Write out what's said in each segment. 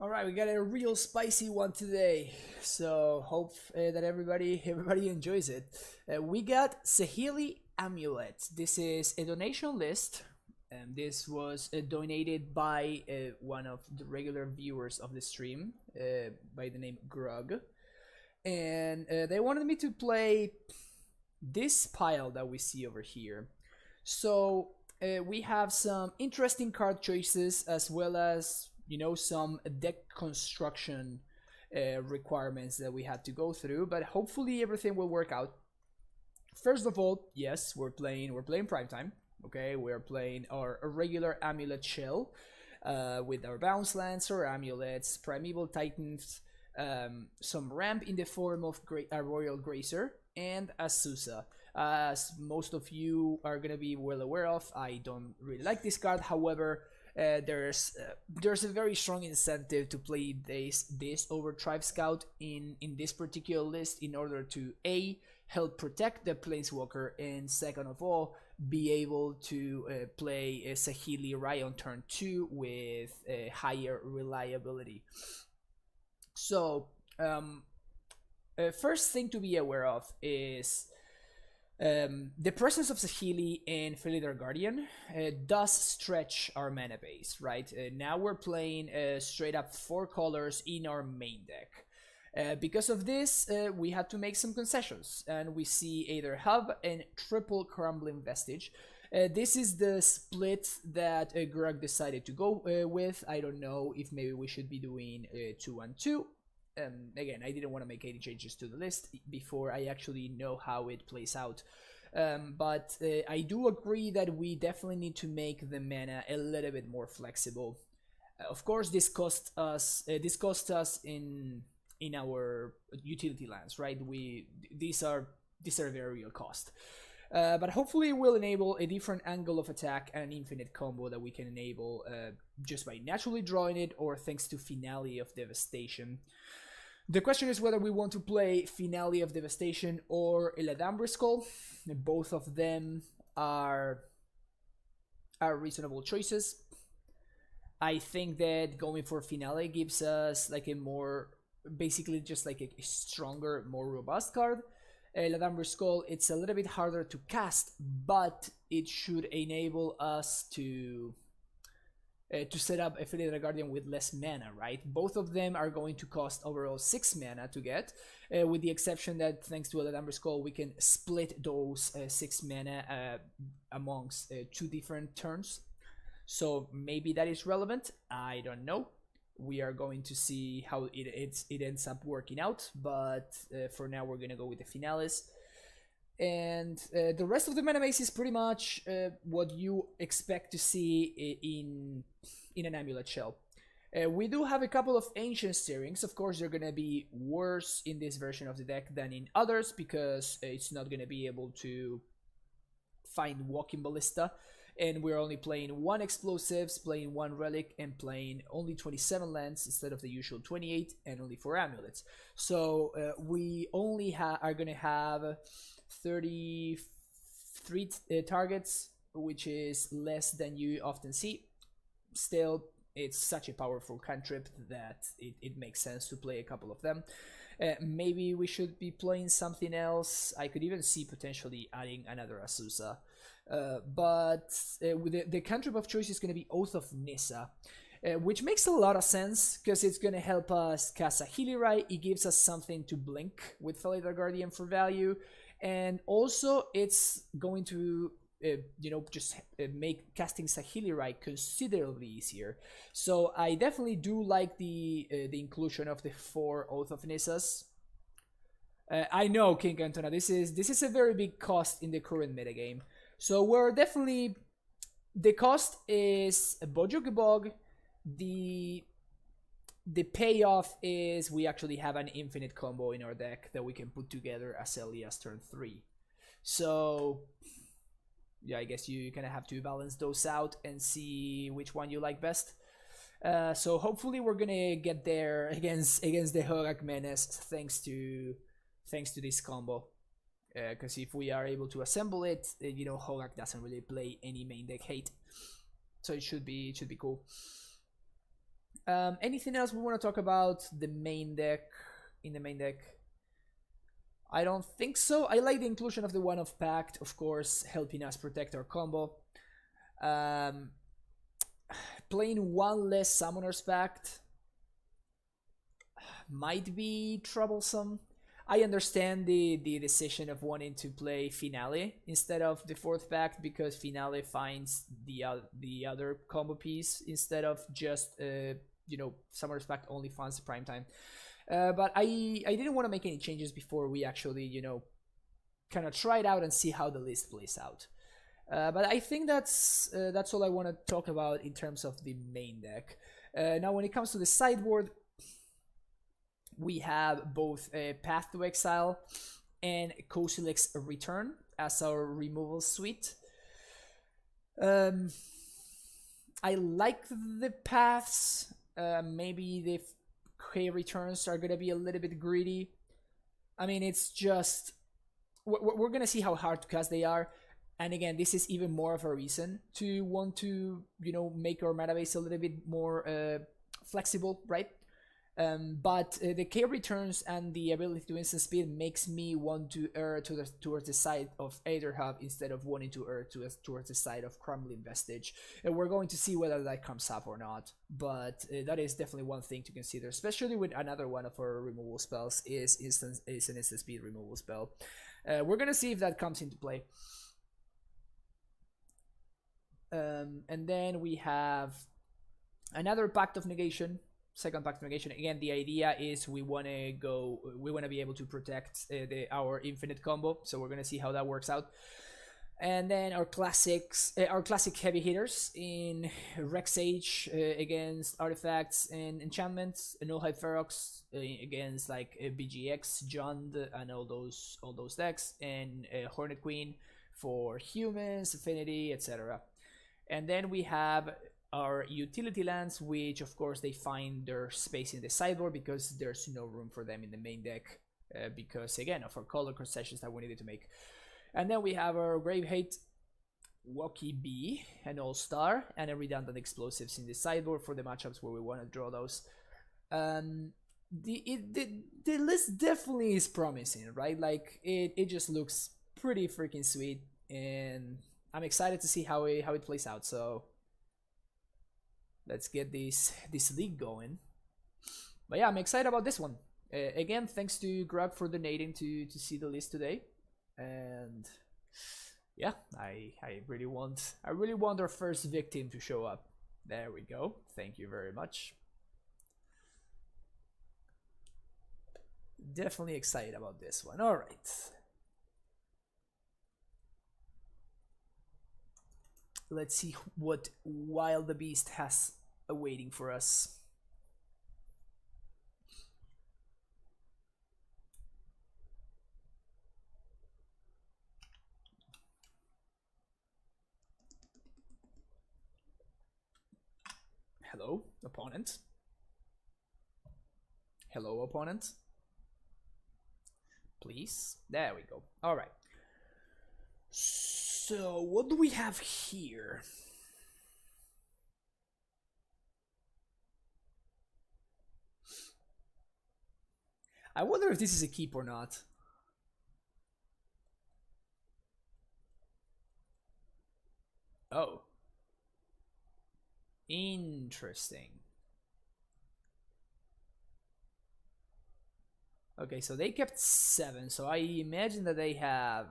All right, we got a real spicy one today, so hope that everybody enjoys it. We got Saheeli Amulet. This is a donation list, and this was donated by one of the regular viewers of the stream by the name Grug, and they wanted me to play this pile that we see over here. So we have some interesting card choices as well as some deck construction requirements that we had to go through, but hopefully everything will work out. First of all, yes, we're playing primetime. Okay, we're playing our regular Amulet shell with our bounce lands or amulets, primeval titans, some ramp in the form of a royal grazer, and Azusa. As most of you are gonna be well aware of, I don't really like this card. However, there's a very strong incentive to play this over Tribe Scout in this particular list in order to help protect the Planeswalker, and second of all, be able to play Saheeli right on turn 2 with higher reliability. So first thing to be aware of is the presence of Saheeli and Felidar Guardian does stretch our mana base, right? Now we're playing straight up 4 colors in our main deck. Because of this, we had to make some concessions, and we see either Hub and triple Crumbling Vestige. This is the split that Greg decided to go with. I don't know if maybe we should be doing 2-1-2. Again, I didn't want to make any changes to the list before I actually know how it plays out. But I do agree that we definitely need to make the mana a little bit more flexible. Of course, this cost us in our utility lands, right? These are a very real cost. But hopefully it will enable a different angle of attack and an infinite combo that we can enable just by naturally drawing it or thanks to Finale of Devastation. The question is whether we want to play Finale of Devastation or Eladambre Skull. Both of them are reasonable choices. I think that going for Finale gives us like a more, basically just like a stronger, more robust card. Eladambre Skull, it's a little bit harder to cast, but it should enable us to set up a Felidar Guardian with less mana, right? Both of them are going to cost overall 6 mana to get, with the exception that thanks to Eladambre Skull, we can split those 6 mana amongst 2 different turns. So maybe that is relevant, I don't know. We are going to see how it ends up working out, but for now we're going to go with the Finales. And the rest of the mana base is pretty much what you expect to see in an Amulet shell. We do have a couple of Ancient Stirrings. Of course, they're going to be worse in this version of the deck than in others because it's not going to be able to find Walking Ballista. And we're only playing 1 Explosives, playing 1 Relic, and playing only 27 lands instead of the usual 28, and only 4 Amulets. So we only are going to have 33 targets, which is less than you often see. Still, it's such a powerful cantrip that it makes sense to play a couple of them. Maybe we should be playing something else. I could even see potentially adding another Azusa. But the cantrip of choice is going to be Oath of Nissa, which makes a lot of sense because it's going to help us cast Saheeli right. It gives us something to blink with Felidar Guardian for value, and also it's going to just make casting Saheeli right considerably easier. So I definitely do like the inclusion of the 4 Oath of Nissas. I know, King Antona, this is a very big cost in the current metagame. So we're definitely, the cost is a Bog. The payoff is we actually have an infinite combo in our deck that we can put together as early as turn 3. So yeah, I guess you kind of have to balance those out and see which one you like best. So hopefully we're gonna get there against the Hogaak Menace thanks to this combo. Because if we are able to assemble it, Hogaak doesn't really play any main deck hate, so it should be cool. Anything else we want to talk about the main deck? In the main deck, I don't think so. I like the inclusion of the One of Pact, of course, helping us protect our combo. Playing one less Summoner's Pact might be troublesome. I understand the decision of wanting to play Finale instead of the fourth pact, because Finale finds the other combo piece instead of just Summoner's Pact only finds the prime time. But I didn't want to make any changes before we actually kind of try it out and see how the list plays out. But I think that's all I want to talk about in terms of the main deck. Now, when it comes to the sideboard, we have both Path to Exile and Kozilek's Return as our removal suite. I like the paths. Maybe the K returns are gonna be a little bit greedy. I mean, it's just we're gonna see how hard to cast they are. And again, this is even more of a reason to want to make our mana base a little bit more flexible, right? But the K returns and the ability to instant speed makes me want to err towards the side of Aetherhub instead of wanting to err towards the side of Crumbling Vestige. And we're going to see whether that comes up or not. But that is definitely one thing to consider, especially with another one of our removal spells is an instant speed removal spell. We're gonna see if that comes into play. And then we have another Pact of Negation. Second Pact of Negation. Again, the idea is we want to be able to protect our infinite combo. So we're gonna see how that works out. And then our classic heavy hitters in Rex Age against artifacts and enchantments, Nullhide Ferox against like BGX, Jund, and all those decks, and Hornet Queen for humans, affinity, etc. And then we have our utility lands, which of course they find their space in the sideboard because there's no room for them in the main deck because again of our color concessions that we needed to make. And then we have our Grave Hate, Woki B, an All-Star, and a Redundant Explosives in the sideboard for the matchups where we want to draw those. The list definitely is promising, right? Like it just looks pretty freaking sweet, and I'm excited to see how it plays out. So let's get this league going. But yeah, I'm excited about this one. Again, thanks to Grug for donating to see the list today. And yeah, I really want our first victim to show up. There we go. Thank you very much. Definitely excited about this one. All right. Let's see what Wild the Beast has awaiting for us. Hello, opponent. Hello, opponent. Please. There we go. All right. So, what do we have here? I wonder if this is a keep or not. Oh. Interesting. Okay, so they kept 7, so I imagine that they have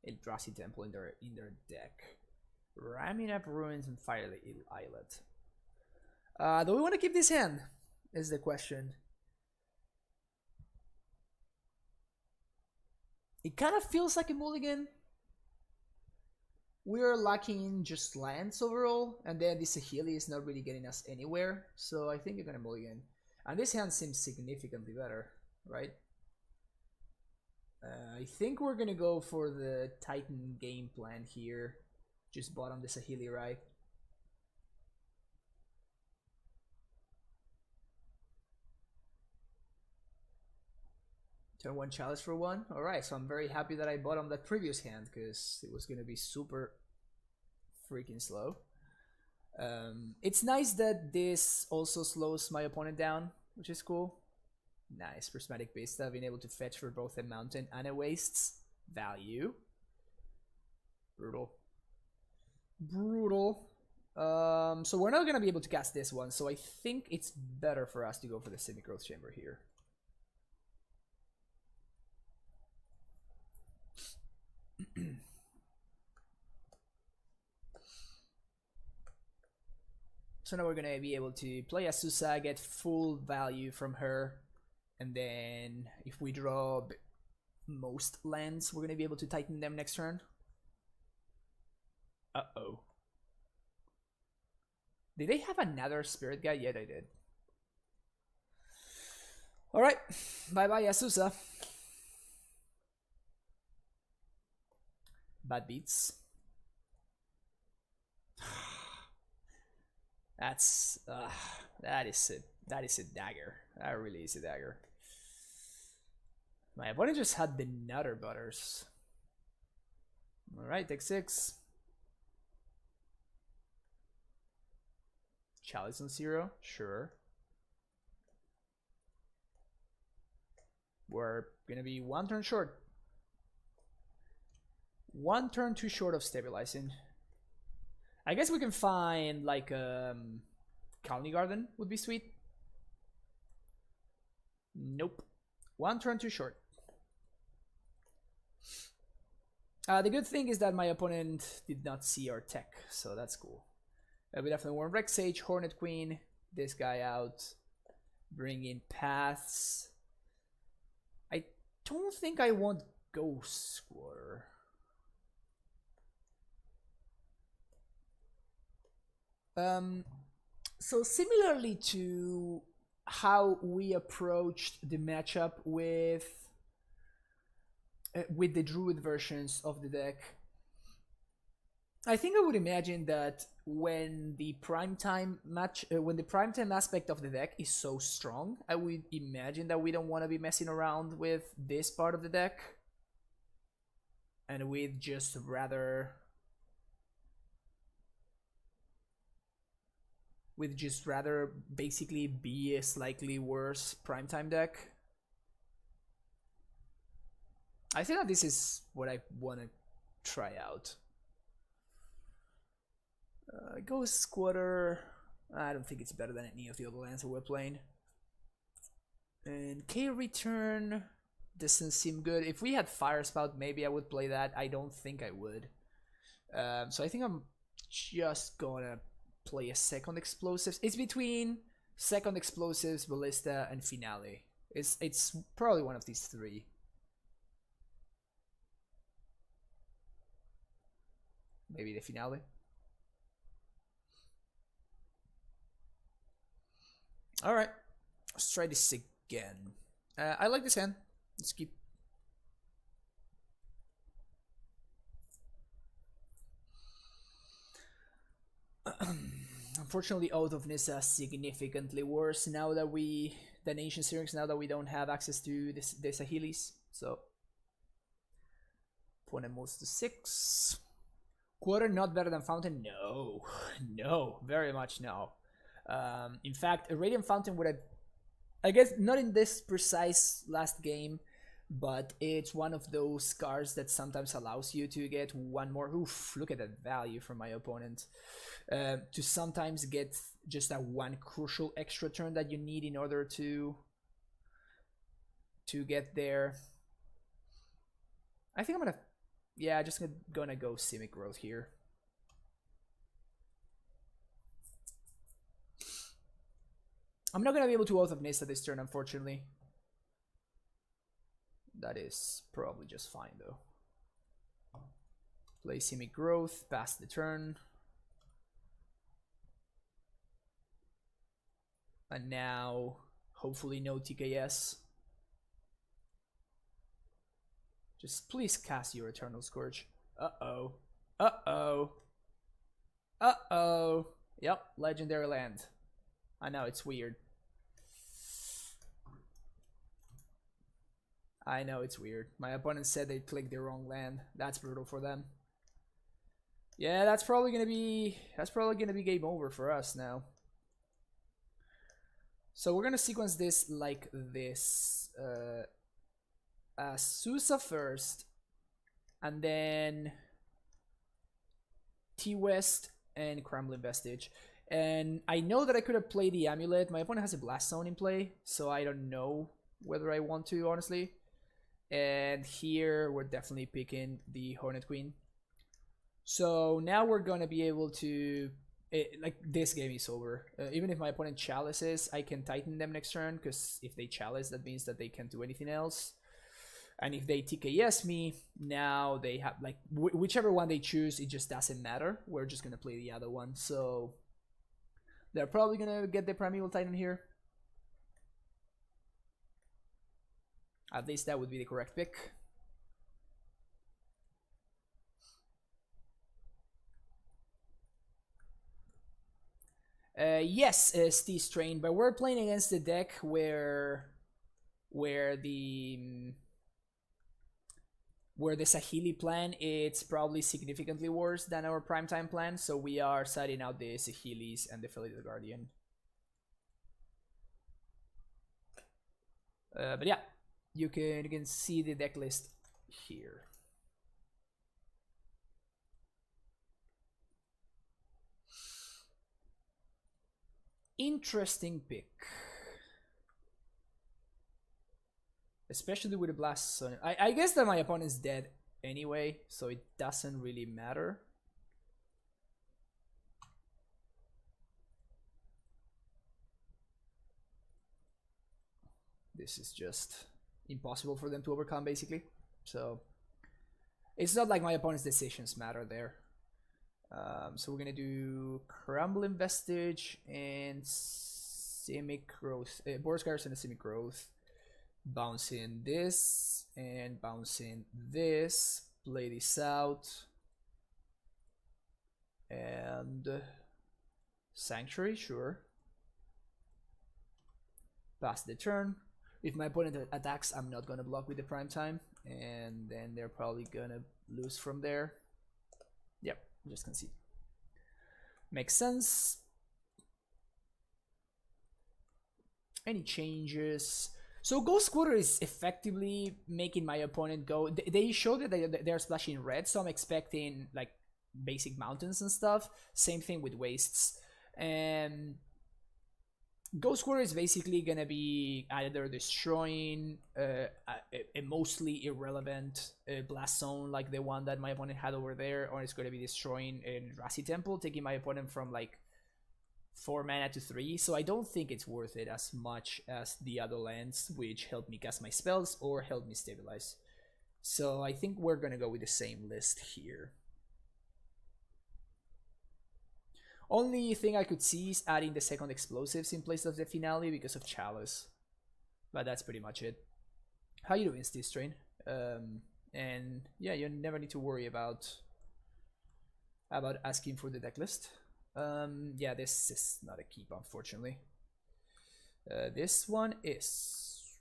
Eldrazi Temple in their deck. Ramming Up Ruins and Fire Islet. Do we want to keep this hand? Is the question. It kind of feels like a mulligan. We are lacking just lands overall, and then this Saheeli is not really getting us anywhere, so I think you're gonna mulligan. And this hand seems significantly better, right? I think we're gonna go for the Titan game plan here. Just bottom the Saheeli, right? Turn 1 chalice for 1. Alright, so I'm very happy that I bottomed that previous hand because it was gonna be super freaking slow. It's nice that this also slows my opponent down, which is cool. Nice. Prismatic Vista, being able to fetch for both a mountain and a wastes. Value. Brutal. Brutal. So we're not going to be able to cast this one, so I think it's better for us to go for the Semi-Growth Chamber here. So now we're going to be able to play Azusa, get full value from her, and then if we draw most lands, we're going to be able to tighten them next turn. Uh-oh. Did they have another Spirit Guide? Yeah, they did. Alright, bye-bye Azusa. Bad beats. That is a dagger. That really is a dagger. My opponent just had the Nutter Butters. Alright, take 6. Chalice on 0, sure. We're gonna be 1 turn short. 1 turn too short of stabilizing. I guess we can find like Colony Garden would be sweet. Nope. 1 turn too short. The good thing is that my opponent did not see our tech, so that's cool. We definitely want Rex Sage, Hornet Queen, this guy out, bring in Paths. I don't think I want Ghost Squatter. So similarly to how we approached the matchup with the Druid versions of the deck, I think I would imagine that when the primetime aspect of the deck is so strong, I would imagine that we don't want to be messing around with this part of the deck, and we'd just rather basically be a slightly worse primetime deck. I think that this is what I want to try out. Ghost Squatter, I don't think it's better than any of the other lands that we're playing. And K-Return doesn't seem good. If we had Fire Spout, maybe I would play that. I don't think I would. So I think I'm just gonna play a second Explosives. It's between second Explosives, Ballista, and Finale. It's probably one of these 3. Maybe the Finale. Alright, let's try this again. I like this hand. Let's keep. Unfortunately, Oath of Nissa significantly worse now that than Ancient Syrinx, now that we don't have access to the Saheelis. So, opponent moves to 6. Quarter not better than Fountain? No. No, very much no. In fact, a Radiant Fountain would have, I guess, not in this precise last game, but it's one of those cards that sometimes allows you to get 1 more. Oof, look at that value from my opponent. To sometimes get just that 1 crucial extra turn that you need in order to get there. I think I'm gonna, yeah, just gonna go Semi-Growth here. I'm not gonna be able to Oath of Nissa this turn, unfortunately. That is probably just fine though. Play Semi-Growth, pass the turn. And now, hopefully no TKS. Just please cast your Eternal Scourge. Uh-oh. Uh-oh. Uh-oh. Yep, Legendary Land. I know, it's weird. I know, it's weird. My opponent said they clicked the wrong land. That's brutal for them. Yeah, that's probably gonna be game over for us now. So we're gonna sequence this like this. Susa first, and then T-West and Crumbling Vestige. And I know that I could have played the Amulet. My opponent has a Blast Zone in play, so I don't know whether I want to, honestly. And here we're definitely picking the Hornet Queen. So now we're gonna be able to like this game is over. Even if my opponent chalices, I can Titan them next turn, because if they chalice, that means that they can't do anything else. And if they TKS me, now they have like whichever one they choose, it just doesn't matter. We're just gonna play the other one. So they're probably gonna get the Primeval Titan here. At least that would be the correct pick. Yes, Steve Strain, but we're playing against the deck where the Saheeli plan, it's probably significantly worse than our primetime plan, so we are siding out the Saheelis and the Felidar Guardian. But yeah, you can see the deck list here. Interesting pick. Especially with a Blast Zone. I guess that my opponent's dead anyway, so it doesn't really matter. This is just impossible for them to overcome, basically. So it's not like my opponent's decisions matter there. So we're gonna do Crumbling Vestige and Simic Growth, Boros Garrison and Simic Growth. Bouncing this and bouncing this. Play this out. And Sanctuary, sure. Pass the turn. If my opponent attacks, I'm not gonna block with the prime time, and then they're probably gonna lose from there. Yep, just concede. Makes sense. Any changes? So Ghost Squatter is effectively making my opponent go. They show that they're splashing red, so I'm expecting like basic mountains and stuff. Same thing with wastes. And Ghost Squatter is basically gonna be either destroying a mostly irrelevant Blast Zone like the one that my opponent had over there, or it's gonna be destroying a Eldrazi Temple, taking my opponent from like 4 mana to 3, so I don't think it's worth it as much as the other lands, which help me cast my spells or help me stabilize. So I think we're gonna go with the same list here. Only thing I could see is adding the second explosives in place of the finale because of Chalice. But that's pretty much it. How you doing, Steve Strain? And yeah, you never need to worry about asking for the deck list. Yeah, this is not a keep, unfortunately. This one is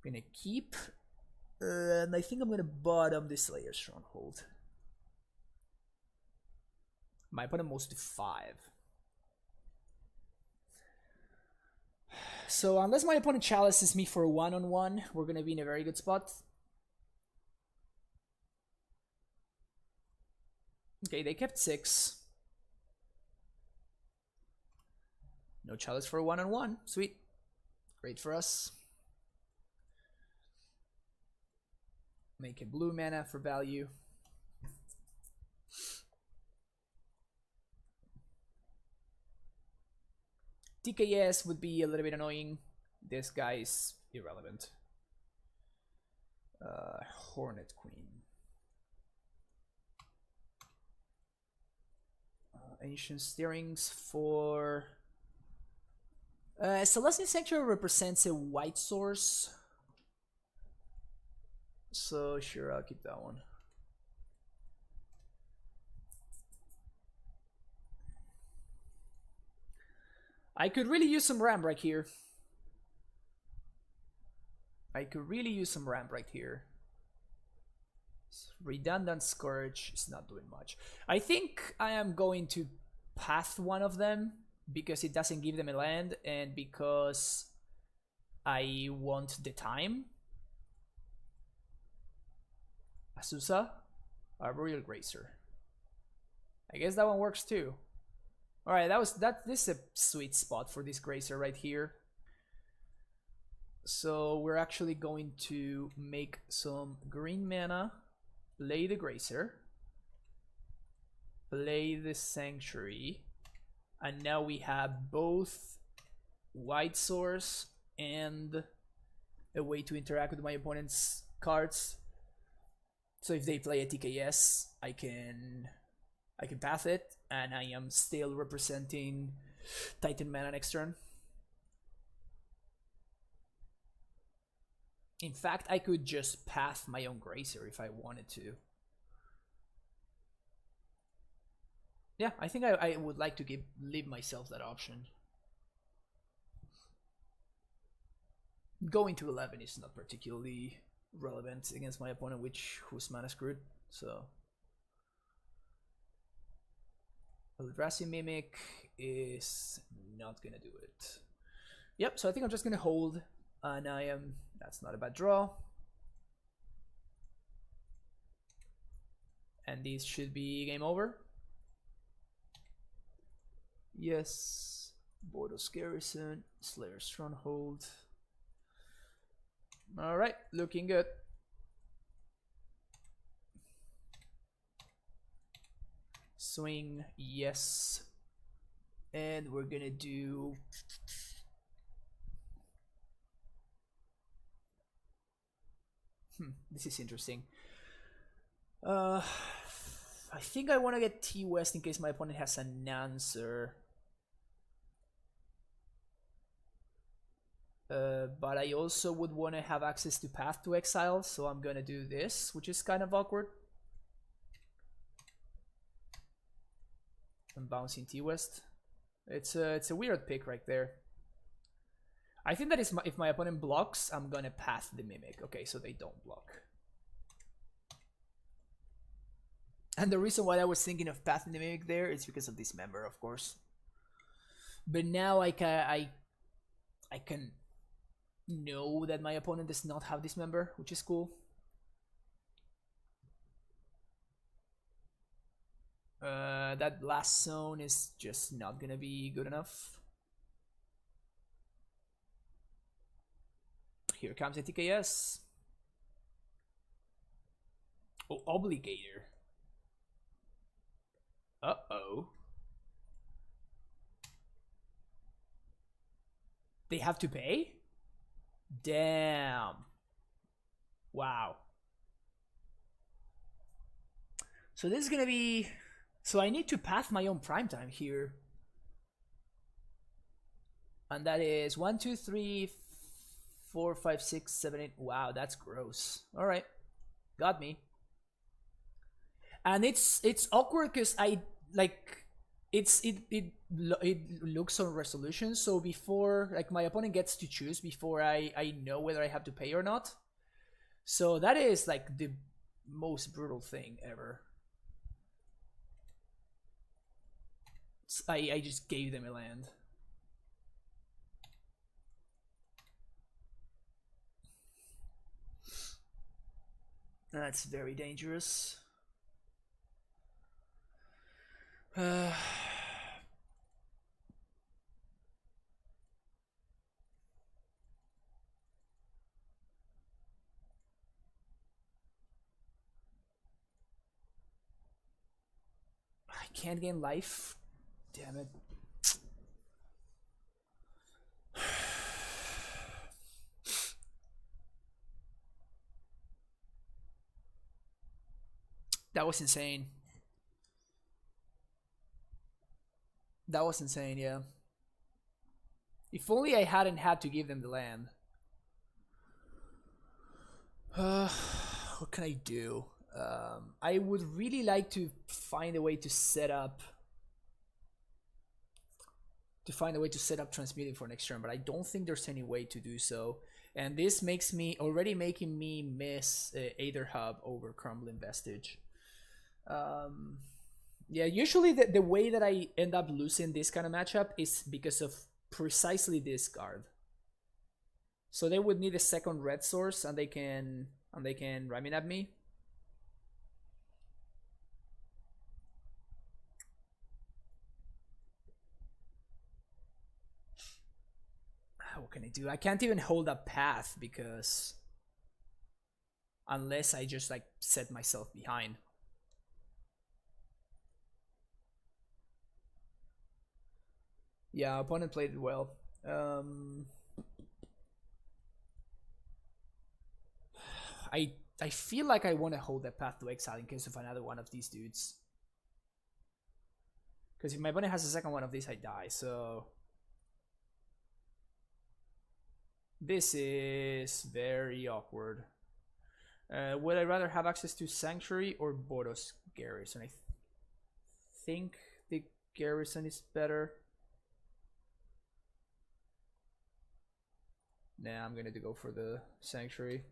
gonna keep, and I think I'm gonna bottom the Slayer Stronghold. My opponent moves to 5. So unless my opponent chalices me for a 1-on-1, we're gonna be in a very good spot. Okay, they kept 6. No chalice for a 1-on-1. Sweet. Great for us. Make a blue mana for value. TKS would be a little bit annoying. This guy's irrelevant. Hornet Queen. Ancient Stirrings for... Celestial Sanctuary represents a white source. So sure, I'll keep that one. I could really use some ramp right here. Redundant Scourge is not doing much. I think I am going to path one of them because it doesn't give them a land and because I want the time. Azusa, Arboreal Grazer. I guess that one works too. Alright, this is a sweet spot for this Grazer right here. So we're actually going to make some green mana, play the Grazer, play the Sanctuary, and now we have both White Source and a way to interact with my opponent's cards. So if they play a TKS, I can path it, and I am still representing Titan mana next turn. In fact, I could just path my own Grazer if I wanted to. Yeah, I think I would like to leave myself that option. Going to 11 is not particularly relevant against my opponent, who's mana screwed, so. Eldrazi Mimic is not gonna do it. Yep, so I think I'm just gonna hold, and that's not a bad draw. And this should be game over. Yes, Boros Garrison, Slayer Stronghold. Alright, looking good. Swing, yes. And we're gonna do this is interesting. I think I want to get T-West in case my opponent has an answer. But I also would want to have access to Path to Exile, so I'm gonna do this, which is kind of awkward. I'm bouncing T-West. It's a weird pick right there. I think that if my opponent blocks, I'm gonna path the Mimic. Okay, so they don't block. And the reason why I was thinking of pathing the Mimic there is because of this member, of course. But now I can know that my opponent does not have this member, which is cool. That last zone is just not gonna be good enough. Here comes a TKS. Oh, Obligator. Uh-oh. They have to pay? Damn. Wow. So this is gonna be... So I need to path my own primetime here. And that is 1, 2, 3, 4, 5, 6, 7, 8. Wow, that's gross. Alright. Got me. And it's awkward because I like it looks on resolution, so before like my opponent gets to choose before I know whether I have to pay or not. So that is like the most brutal thing ever. I just gave them a land. That's very dangerous. I can't gain life. Damn it. That was insane. That was insane, yeah. If only I hadn't had to give them the land. What can I do? I would really like to find a way to set up transmuting for next turn, but I don't think there's any way to do so. And this makes me making me miss Aether Hub over Crumbling Vestige. Yeah, usually the way that I end up losing this kind of matchup is because of precisely this card. So they would need a second red source, and they can Ramin at me. What can I do? I can't even hold up path because unless I just like set myself behind. Yeah, opponent played it well. I feel like I want to hold that path to exile in case of another one of these dudes. Because if my opponent has a second one of these, I die. So this is very awkward. Would I rather have access to Sanctuary or Boros Garrison? I think the Garrison is better. Nah, I'm gonna go for the Sanctuary.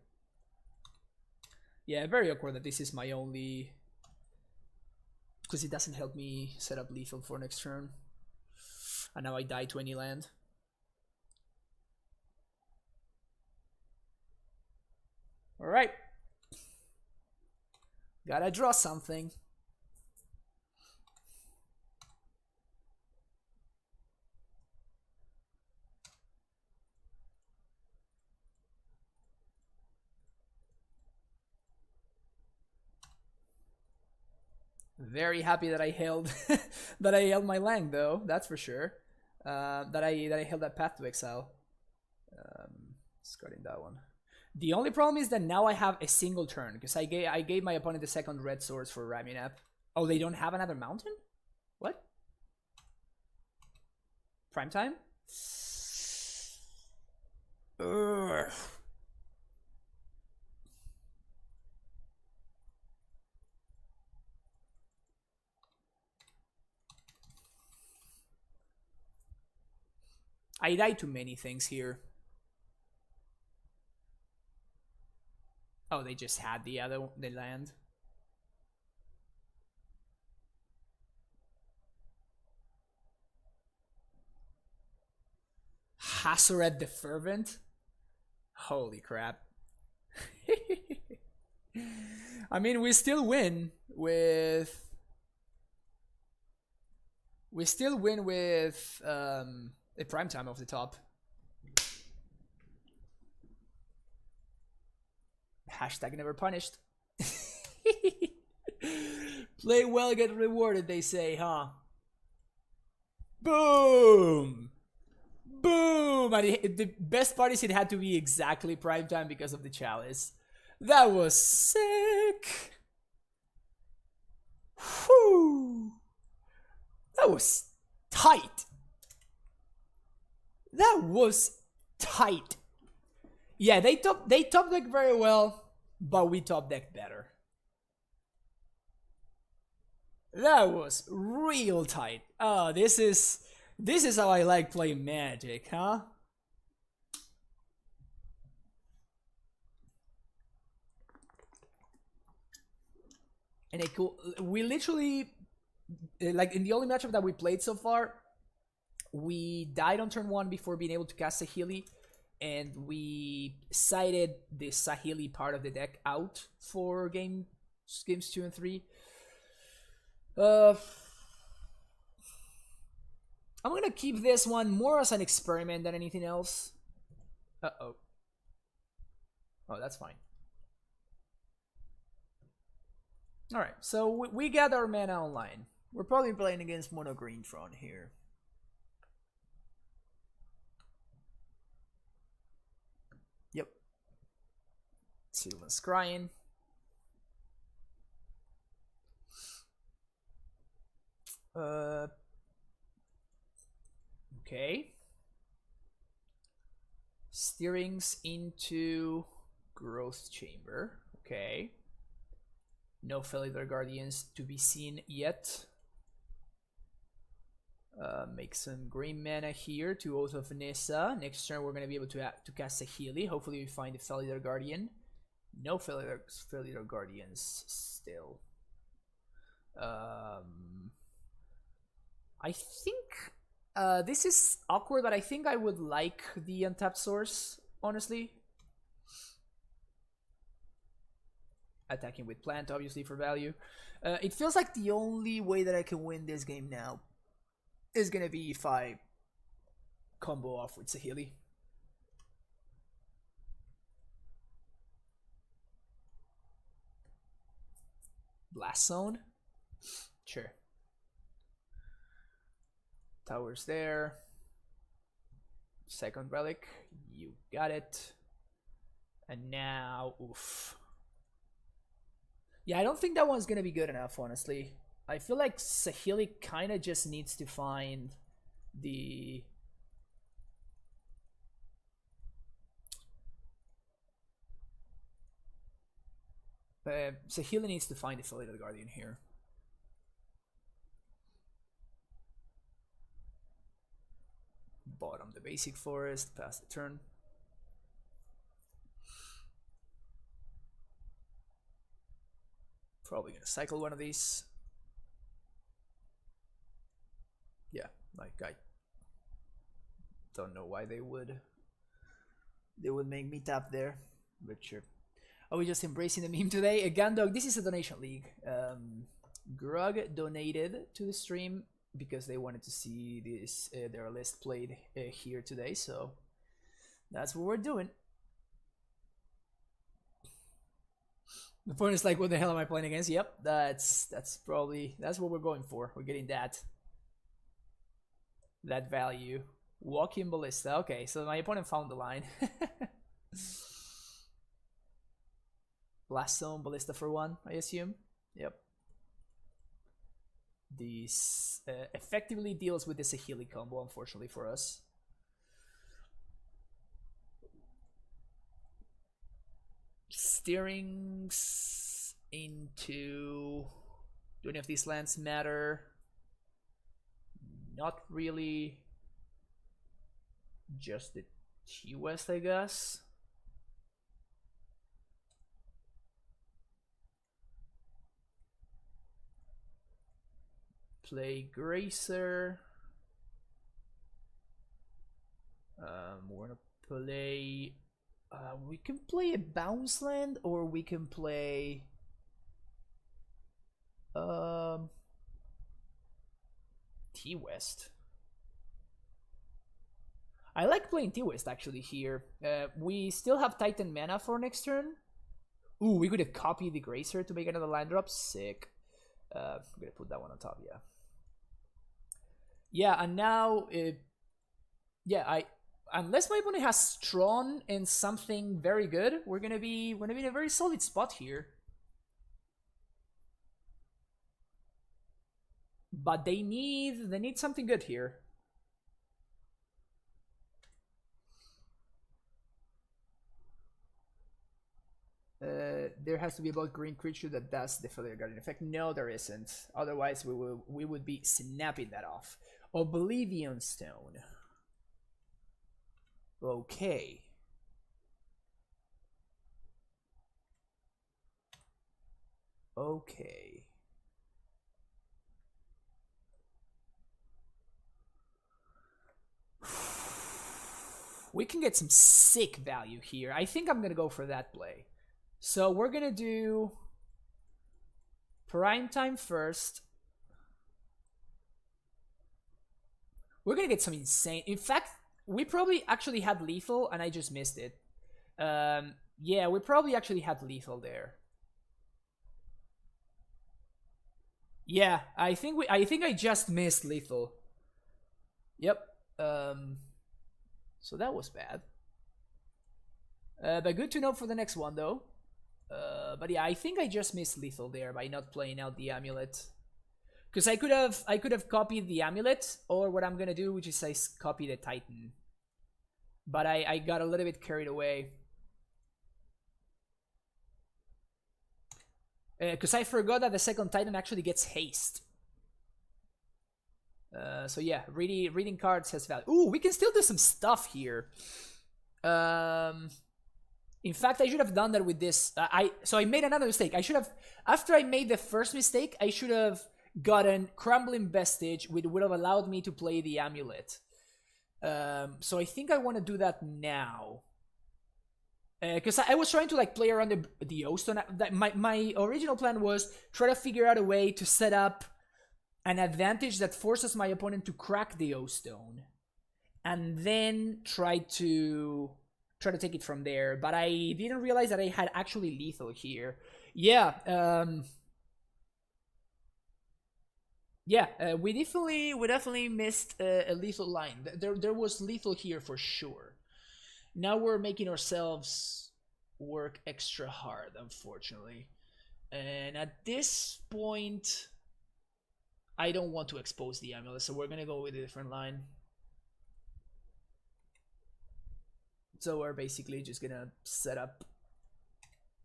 Yeah, very awkward that this is my only... because it doesn't help me set up lethal for next turn. And now I die to any land. Alright. Gotta draw something. Very happy that I held that I held my Lang though, that's for sure. That I held that path to exile. Discarding that one. The only problem is that now I have a single turn because I gave my opponent the second red source for Raminap. Oh, they don't have another mountain? What? Prime time? Ugh. I died to many things here. Oh, they just had the land. Hazoret the Fervent? Holy crap. I mean, we still win with... a prime time off the top. Hashtag never punished. Play well, get rewarded, they say, huh? Boom! Boom! And the best part is it had to be exactly prime time because of the chalice. That was sick! Whew! That was tight! That was tight. Yeah, they top deck very well, but we top deck better. That was real tight. Oh, this is how I like playing Magic, huh? And we literally, like in the only matchup that we played so far, we died on turn 1 before being able to cast Saheeli, and we sided the Saheeli part of the deck out for games 2 and 3. I'm gonna keep this one more as an experiment than anything else. Uh-oh. Oh, that's fine. Alright, so we got our mana online. We're probably playing against Mono Green Tron here. Yep. Sylvan's Scrying. Okay. Steerings into Growth Chamber. Okay. No Felidar Guardians to be seen yet. Make some green mana here to Oath of Nissa. Next turn we're going to be able to cast Saheeli. Hopefully we find the Felidar Guardian. No Felidar Guardians still. I think this is awkward, but I think I would like the untapped source, honestly. Attacking with plant, obviously, for value. It feels like the only way that I can win this game now is gonna be if I combo off with Saheeli. Blast Zone? Sure. Towers there. Second Relic. You got it. And now, oof. Yeah, I don't think that one's gonna be good enough, honestly. I feel like Saheeli kind of just needs to find the... Saheeli needs to find the Felidar Guardian here. Bottom the basic forest, pass the turn. Probably gonna cycle one of these. Yeah, like I don't know why they would make me tap there, but sure. Are we just embracing the meme today? Gandog, this is a donation league. Grug donated to the stream because they wanted to see this their list played here today, so that's what we're doing. The point is like, what the hell am I playing against? Yep, that's probably what we're going for. We're getting that value. Walking Ballista. Okay, so my opponent found the line. Blast Zone Ballista for 1, I assume. Yep. This effectively deals with the Saheeli combo, unfortunately for us. Steerings into... Do any of these lands matter? Not really. Just the T-West, I guess. Play Gracer. We're gonna play... we can play a bounce land, or we can play... T-West. I like playing T-West actually here. We still have Titan mana for next turn. Ooh, we could have copied the Gracer to make another land drop. Sick. I'm gonna put that one on top, yeah. Yeah, and now... yeah, unless my opponent has Tron and something very good, we're gonna be in a very solid spot here. But they need something good here. There has to be a black green creature that does the Felidar Guardian effect. No, there isn't. Otherwise, we would be snapping that off. Oblivion Stone. Okay. Okay. We can get some sick value here. I think I'm gonna go for that play. So we're gonna do Prime Time first. We're gonna get some insane... In fact, we probably actually had lethal and I just missed it. Yeah, we probably actually had lethal there. Yeah, I think I just missed lethal. Yep. So that was bad. But good to know for the next one though. But yeah, I think I just missed lethal there by not playing out the Amulet. Because I could have copied the Amulet, or what I'm gonna do, which is I copy the Titan. But I got a little bit carried away. Because I forgot that the second Titan actually gets haste. So yeah, reading cards has value. Ooh, we can still do some stuff here. In fact, I should have done that with this. So I made another mistake. I should have, after I made the first mistake, I should have gotten Crumbling Vestige, which would have allowed me to play the Amulet. So I think I want to do that now. Because I was trying to like play around the O-Stone. My original plan was try to figure out a way to set up an advantage that forces my opponent to crack the O-Stone, and then try to take it from there. But I didn't realize that I had actually lethal here. Yeah, we definitely missed a lethal line. There was lethal here for sure. Now we're making ourselves work extra hard, unfortunately. And at this point, I don't want to expose the Amulet, so we're gonna go with a different line. So we're basically just gonna set up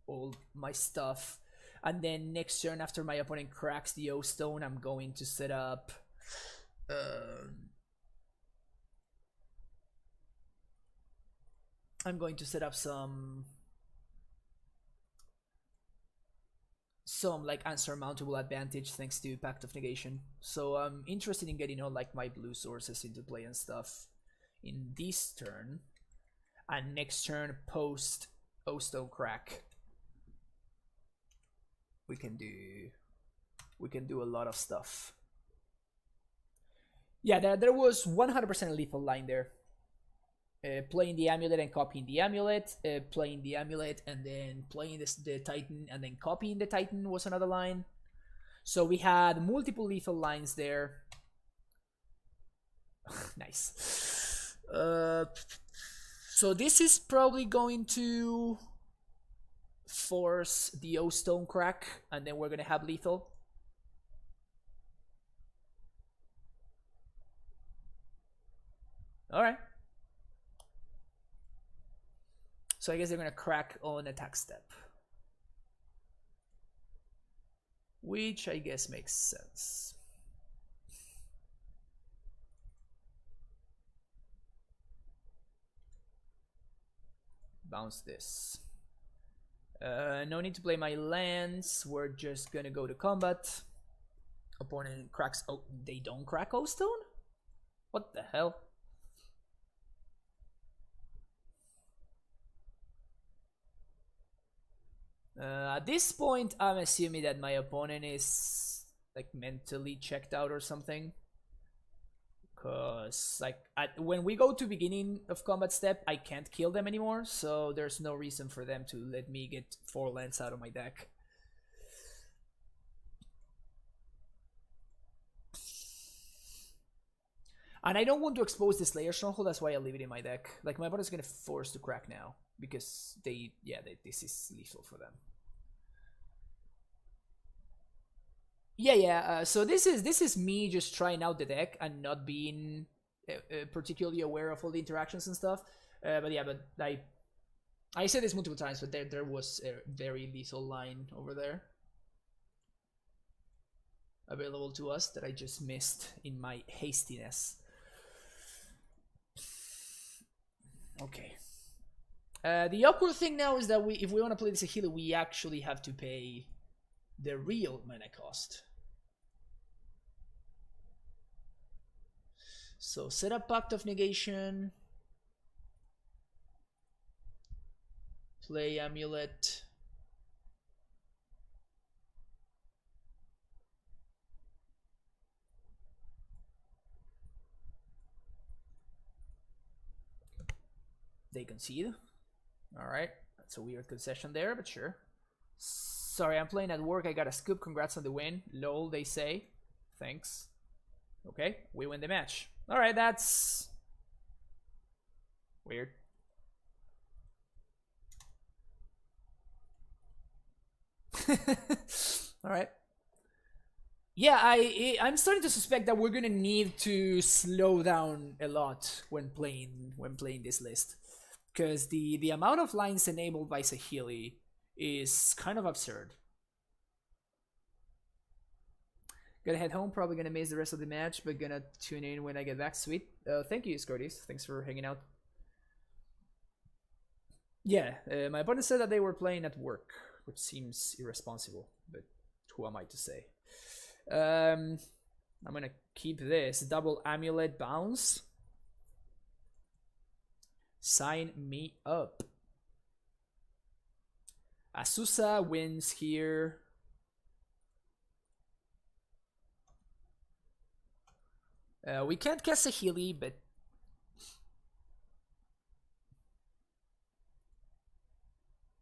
all my stuff, and then next turn, after my opponent cracks the O-Stone, I'm going to set up some like unsurmountable advantage thanks to Pact of Negation. So I'm interested in getting all like my blue sources into play and stuff in this turn, and next turn post O-Stone crack we can do a lot of stuff. Yeah, there was 100% lethal line there. Playing the Amulet and copying the Amulet, playing the Amulet and then playing the Titan and then copying the Titan was another line. So we had multiple lethal lines there. Nice. So this is probably going to force the O-Stone crack, and then we're gonna have lethal. All right. So I guess they're gonna crack on attack step, which I guess makes sense. Bounce this. No need to play my lands. We're just gonna go to combat. Opponent cracks. Oh, they don't crack O-Stone? What the hell? At this point, I'm assuming that my opponent is like mentally checked out or something. Cause like when we go to beginning of combat step, I can't kill them anymore, so there's no reason for them to let me get 4 lands out of my deck. And I don't want to expose the Slayer Stronghold, that's why I leave it in my deck. Like my opponent's gonna force to crack now because this is lethal for them. Yeah. So this is me just trying out the deck and not being particularly aware of all the interactions and stuff. But I said this multiple times, but there was a very lethal line over there available to us that I just missed in my hastiness. Okay. The awkward thing now is that if we want to play the Saheeli, we actually have to pay the real mana cost. So set up Pact of Negation, play Amulet, they concede. Alright, that's a weird concession there, but sure. Sorry, I'm playing at work, I got a scoop, congrats on the win. Lol, they say. Thanks. Okay, we win the match. Alright, that's weird. Alright. Yeah, I'm starting to suspect that we're gonna need to slow down a lot when playing this list. Because the amount of lines enabled by Saheeli is kind of absurd. Gonna head home, probably gonna miss the rest of the match, but gonna tune in when I get back. Sweet. Thank you, Scotties. Thanks for hanging out. Yeah, my opponent said that they were playing at work, which seems irresponsible, but who am I to say? I'm gonna keep this. Double Amulet bounce. Sign me up. Azusa wins here. We can't cast Saheeli, but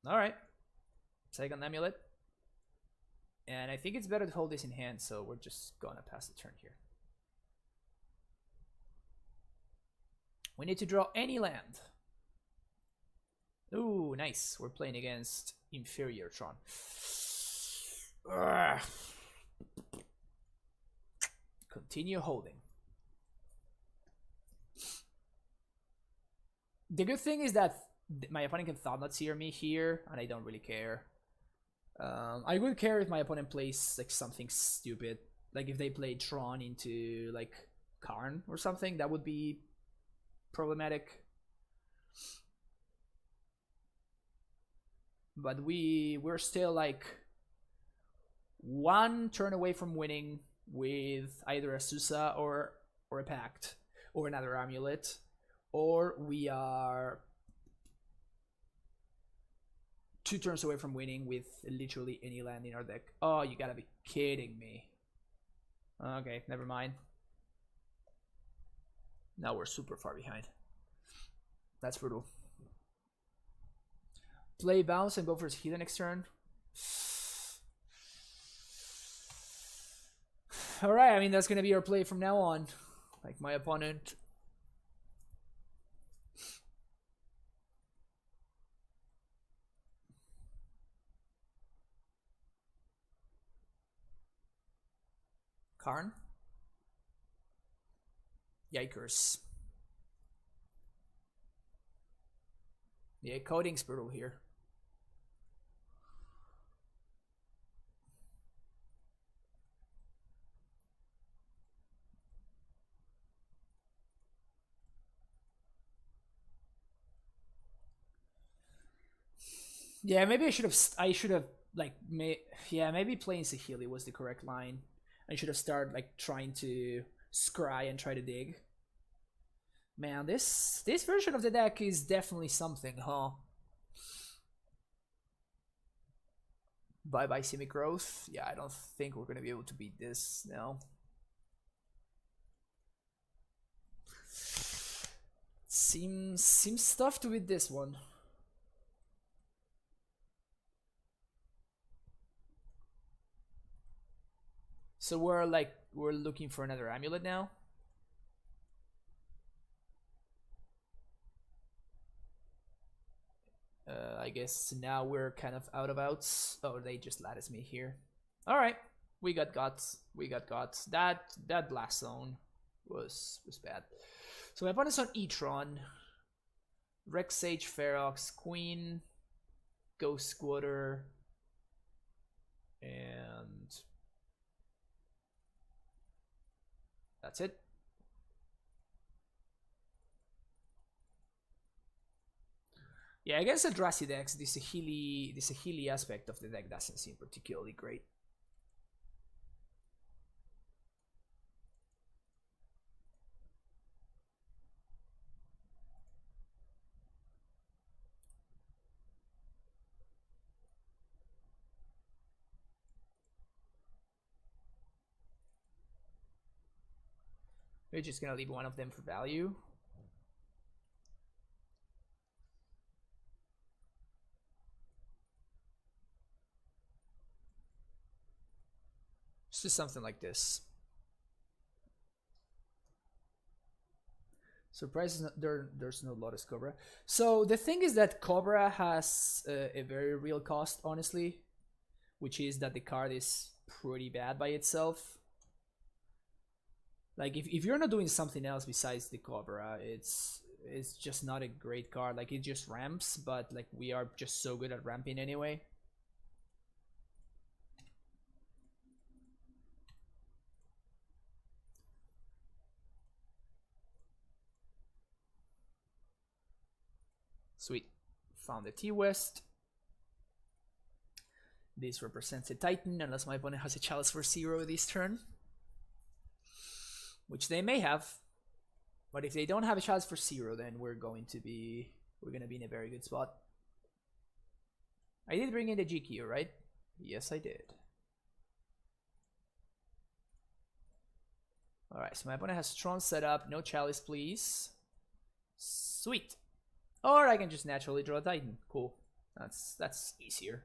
alright. Second Amulet. And I think it's better to hold this in hand, so we're just gonna pass the turn here. We need to draw any land. Ooh, nice. We're playing against inferior Tron. Ugh. Continue holding. The good thing is that my opponent can Thought Knot Seer me here, and I don't really care. I would care if my opponent plays like something stupid, like if they play Tron into like Karn or something. That would be problematic. But we're still like one turn away from winning with either a Susa or a Pact or another Amulet, or we are 2 turns away from winning with literally any land in our deck. Oh, you gotta be kidding me. Okay, never mind. Now we're super far behind. That's brutal. Play bounce and go for Saheeli next turn. Alright, I mean, that's gonna be our play from now on. Like, my opponent. Karn? Yikers. Yeah, coding's brutal here. Yeah, maybe I should have like maybe playing Saheeli was the correct line. I should have started like trying to scry and try to dig. Man, this version of the deck is definitely something, huh? Bye bye Simic Growth. Yeah, I don't think we're gonna be able to beat this now. Seems tough to beat this one. So we're looking for another Amulet now. I guess now we're kind of out of outs. Oh, they just lattice me here. All right, we got guts. We got guts. That blast zone was bad. So my opponent's on E-Tron, Rex Sage, Ferox, Queen, Ghost Squatter, and that's it. Yeah, against Eldrazi decks, the Saheeli aspect of the deck doesn't seem particularly great. We're just gonna leave one of them for value. Just something like this. Surprise, there's no Lotus Cobra. So the thing is that Cobra has a very real cost, honestly, which is that the card is pretty bad by itself. Like if you're not doing something else besides the Cobra, it's just not a great card. Like it just ramps, but like we are just so good at ramping anyway. Sweet. Found the T-West. This represents a Titan, unless my opponent has a Chalice for 0 this turn. Which they may have. But if they don't have a Chalice for 0, then we're gonna be in a very good spot. I did bring in the GQ, right? Yes, I did. Alright, so my opponent has Tron set up. No Chalice, please. Sweet. Or I can just naturally draw a Titan. Cool. That's easier.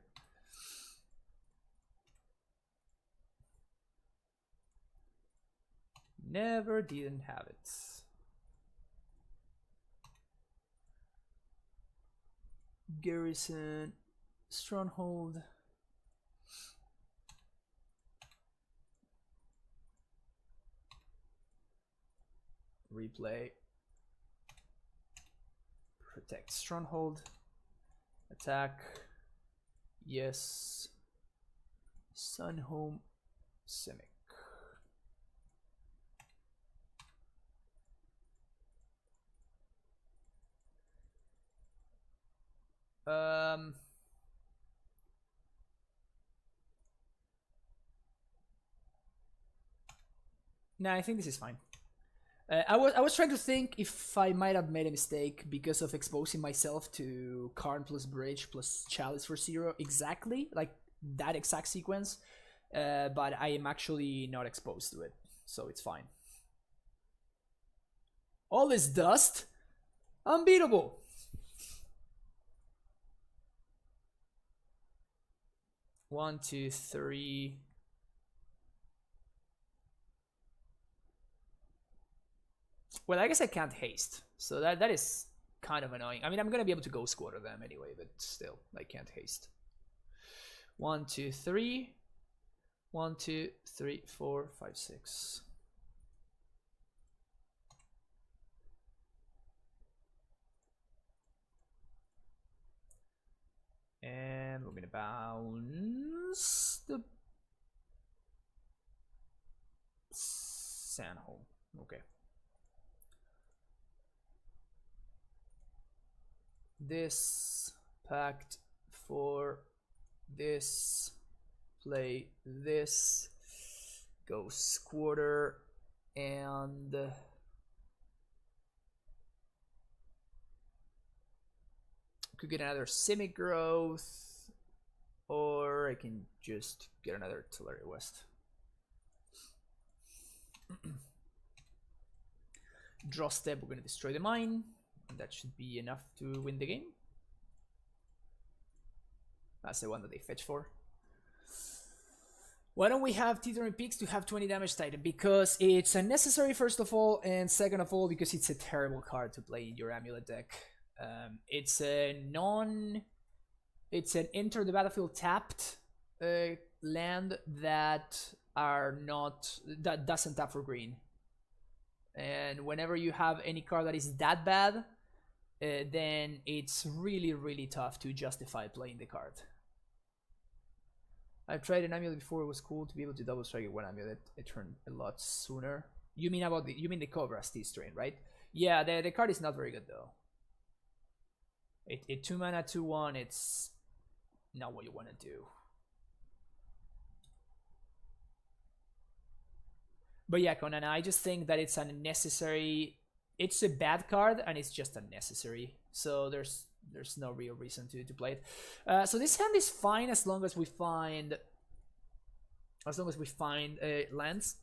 Never didn't have it. Garrison. Stronghold. Replay. Protect Stronghold. Attack. Yes. Sunhome. Simic. Nah, I think this is fine. I was trying to think if I might have made a mistake because of exposing myself to Karn plus Bridge plus Chalice for 0 exactly, like that exact sequence, but I am actually not exposed to it, so it's fine. All this dust? Unbeatable! One, two, three. Well, I guess I can't haste, so that is kind of annoying. I mean, I'm gonna be able to go squatter them anyway, but still, I can't haste. 1, 2, 3. 1, 2, 3, 4, 5, 6. And we're gonna bounce the Sandhole. Okay. This pact for this, play this, go squatter, and could get another Simic growth, or I can just get another Tillery West. Draw step, we're gonna destroy the mine. That should be enough to win the game. That's the one that they fetch for. Why don't we have Teetering Peaks to have 20 damage Titan? Because it's unnecessary, first of all, and second of all, because it's a terrible card to play in your Amulet deck. It's an enter the battlefield tapped land that doesn't tap for green. And whenever you have any card that is that bad, then it's really, really tough to justify playing the card. I've tried an Amulet before. It was cool to be able to double strike it one Amulet. It turned a lot sooner. You mean the Cobra Steed Strain, right? Yeah, the card is not very good though. It 2 mana 2/1. It's not what you want to do. But yeah, Conan, I just think that it's unnecessary. It's a bad card and it's just unnecessary. So there's no real reason to play it. So this hand is fine as long as we find lands.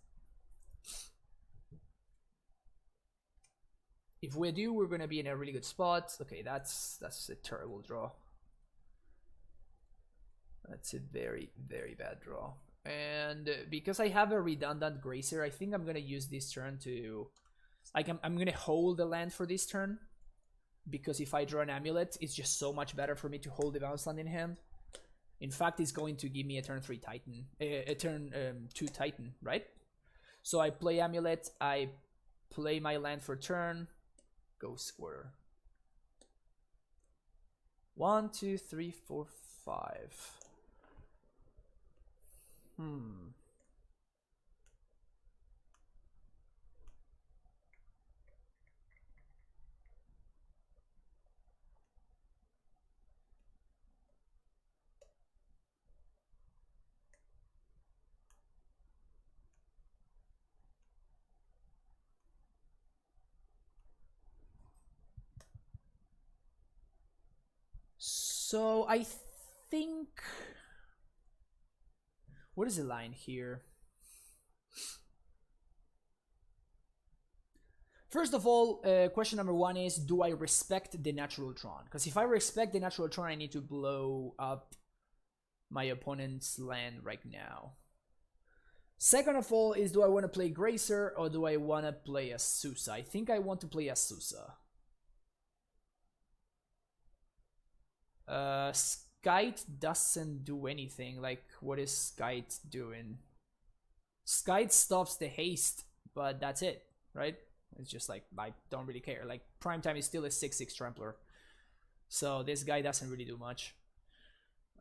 If we do, we're gonna be in a really good spot. Okay, that's a terrible draw. That's a very, very bad draw. And because I have a redundant Grazer, I think I'm gonna use this turn to, like, I'm gonna hold the land for this turn, because if I draw an Amulet, it's just so much better for me to hold the bounce land in hand. In fact, it's going to give me a turn 3 Titan, a turn 2 Titan, right? So I play Amulet, I play my land for turn, go square. 1, 2, 3, 4, 5. So I think... What is the line here? First of all, question number one is, do I respect the natural Tron? Because if I respect the natural Tron, I need to blow up my opponent's land right now. Second of all is, do I want to play Gracer or do I want to play as Sousa? I think I want to play as Sousa. Skite doesn't do anything. Like, what is Skite doing? Skite stops the haste, but that's it, right? It's just like, I don't really care. Like, Primetime is still a 6/6 Trampler. So this guy doesn't really do much.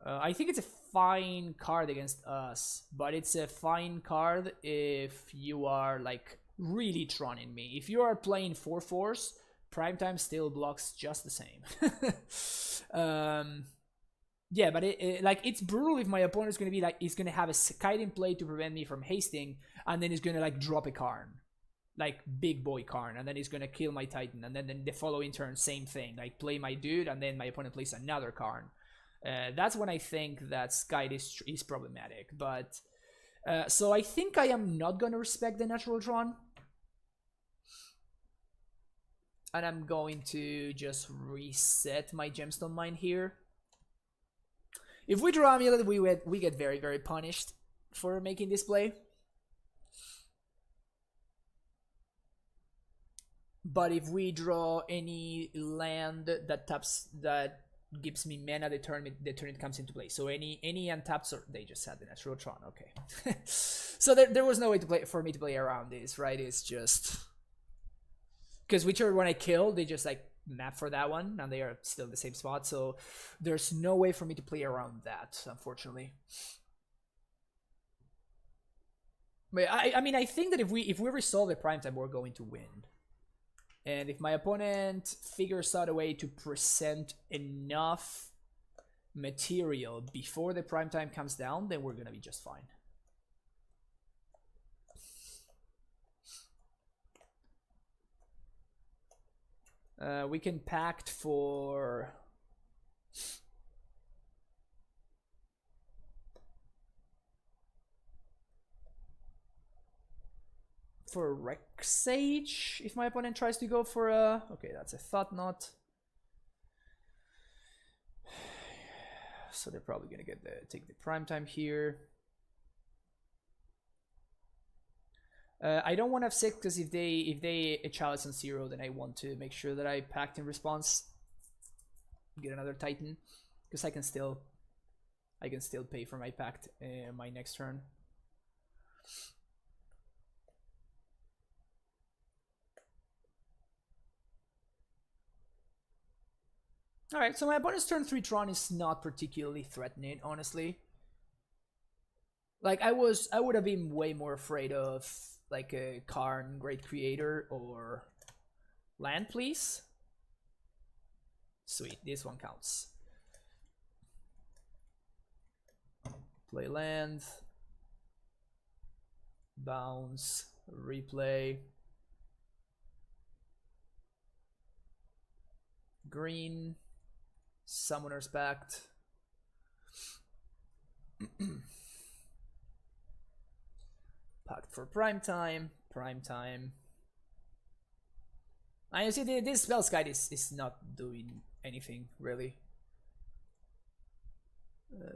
I think it's a fine card against us, but it's a fine card if you are like really Troning me. If you are playing 4/4s, Primetime still blocks just the same. Yeah, but like, it's brutal if my opponent's gonna be like, he's gonna have a Kite in play to prevent me from hasting, and then he's gonna like drop a Karn, like big boy Karn, and then he's gonna kill my Titan, and then the following turn same thing, like play my dude, and then my opponent plays another Karn. That's when I think that Skite is problematic. But so I think I am not gonna respect the natural Tron, and I'm going to just reset my gemstone mine here. If we draw Amulet, we get very, very punished for making this play. But if we draw any land that gives me mana the turn it comes into play. So any untaps, or they just had the natural Tron. Okay. So there was no way for me to play around this, right? It's just because whichever one I kill, they just like map for that one, and they are still in the same spot. So there's no way for me to play around that, unfortunately. But I mean, I think that if we resolve the Primetime, we're going to win. And if my opponent figures out a way to present enough material before the Primetime comes down, then we're gonna be just fine. We can pact for Rex Sage if my opponent tries to go for a... Okay, that's a Thought Knot. So they're probably gonna take the Primetime here. I don't want to have 6 because if they a Chalice on 0, then I want to make sure that I pact in response. Get another Titan, because I can still pay for my pact my next turn. Alright, so my opponent's turn 3 Tron is not particularly threatening, honestly. Like, I would have been way more afraid of like a Karn Great Creator or Land, please. Sweet, this one counts. Play land, bounce, replay, green, Summoner's Pact. Pact for Primetime. I see this Spell's Guide is not doing anything really.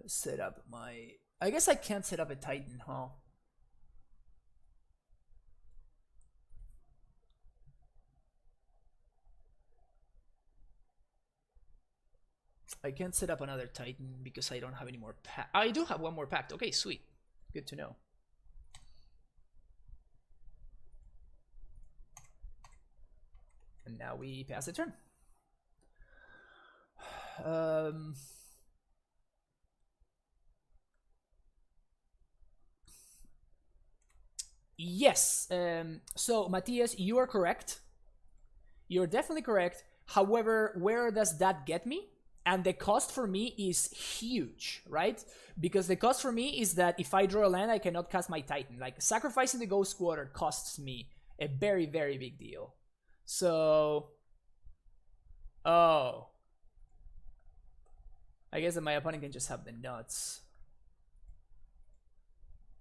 Set up my... I guess I can't set up a Titan, huh? I can't set up another Titan because I don't have any more pact. I do have one more pact. Okay, sweet. Good to know. And now we pass the turn. Yes. So, Matthias, you are correct. You're definitely correct. However, where does that get me? And the cost for me is huge, right? Because the cost for me is that if I draw a land, I cannot cast my Titan. Like, sacrificing the Ghost Quarter costs me a very, very big deal. So... Oh. I guess that my opponent can just have the nuts.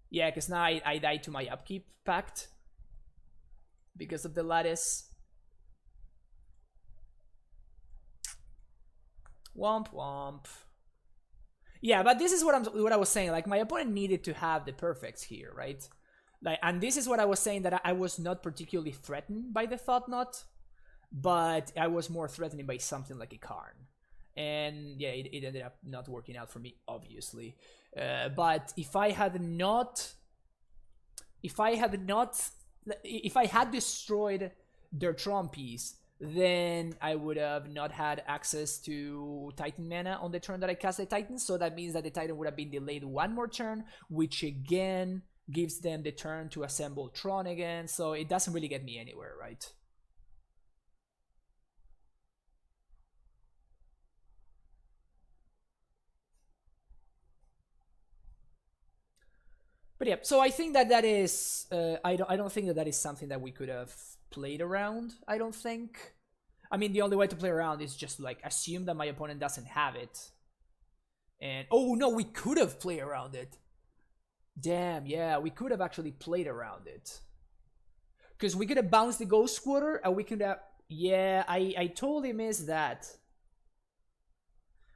Yeah, because now I die to my upkeep pact because of the lattice. Womp womp. Yeah, but this is what I was saying. Like, my opponent needed to have the perfects here, right? Like, and this is what I was saying, that I was not particularly threatened by the Thought Knot, but I was more threatened by something like a Karn. And yeah, it ended up not working out for me, obviously. But if I had destroyed their Tron piece, then I would have not had access to Titan mana on the turn that I cast the Titan. So that means that the Titan would have been delayed one more turn, which again gives them the turn to assemble Tron again. So it doesn't really get me anywhere, right? But yeah, so I think that is I don't think that is something that we could have played around. I don't think. I mean, the only way to play around is just like assume that my opponent doesn't have it. And oh no, we could have played around it. Damn, yeah, we could have actually played around it. Because we could have bounced the Ghost Quarter, and we could have. Yeah, I totally missed that.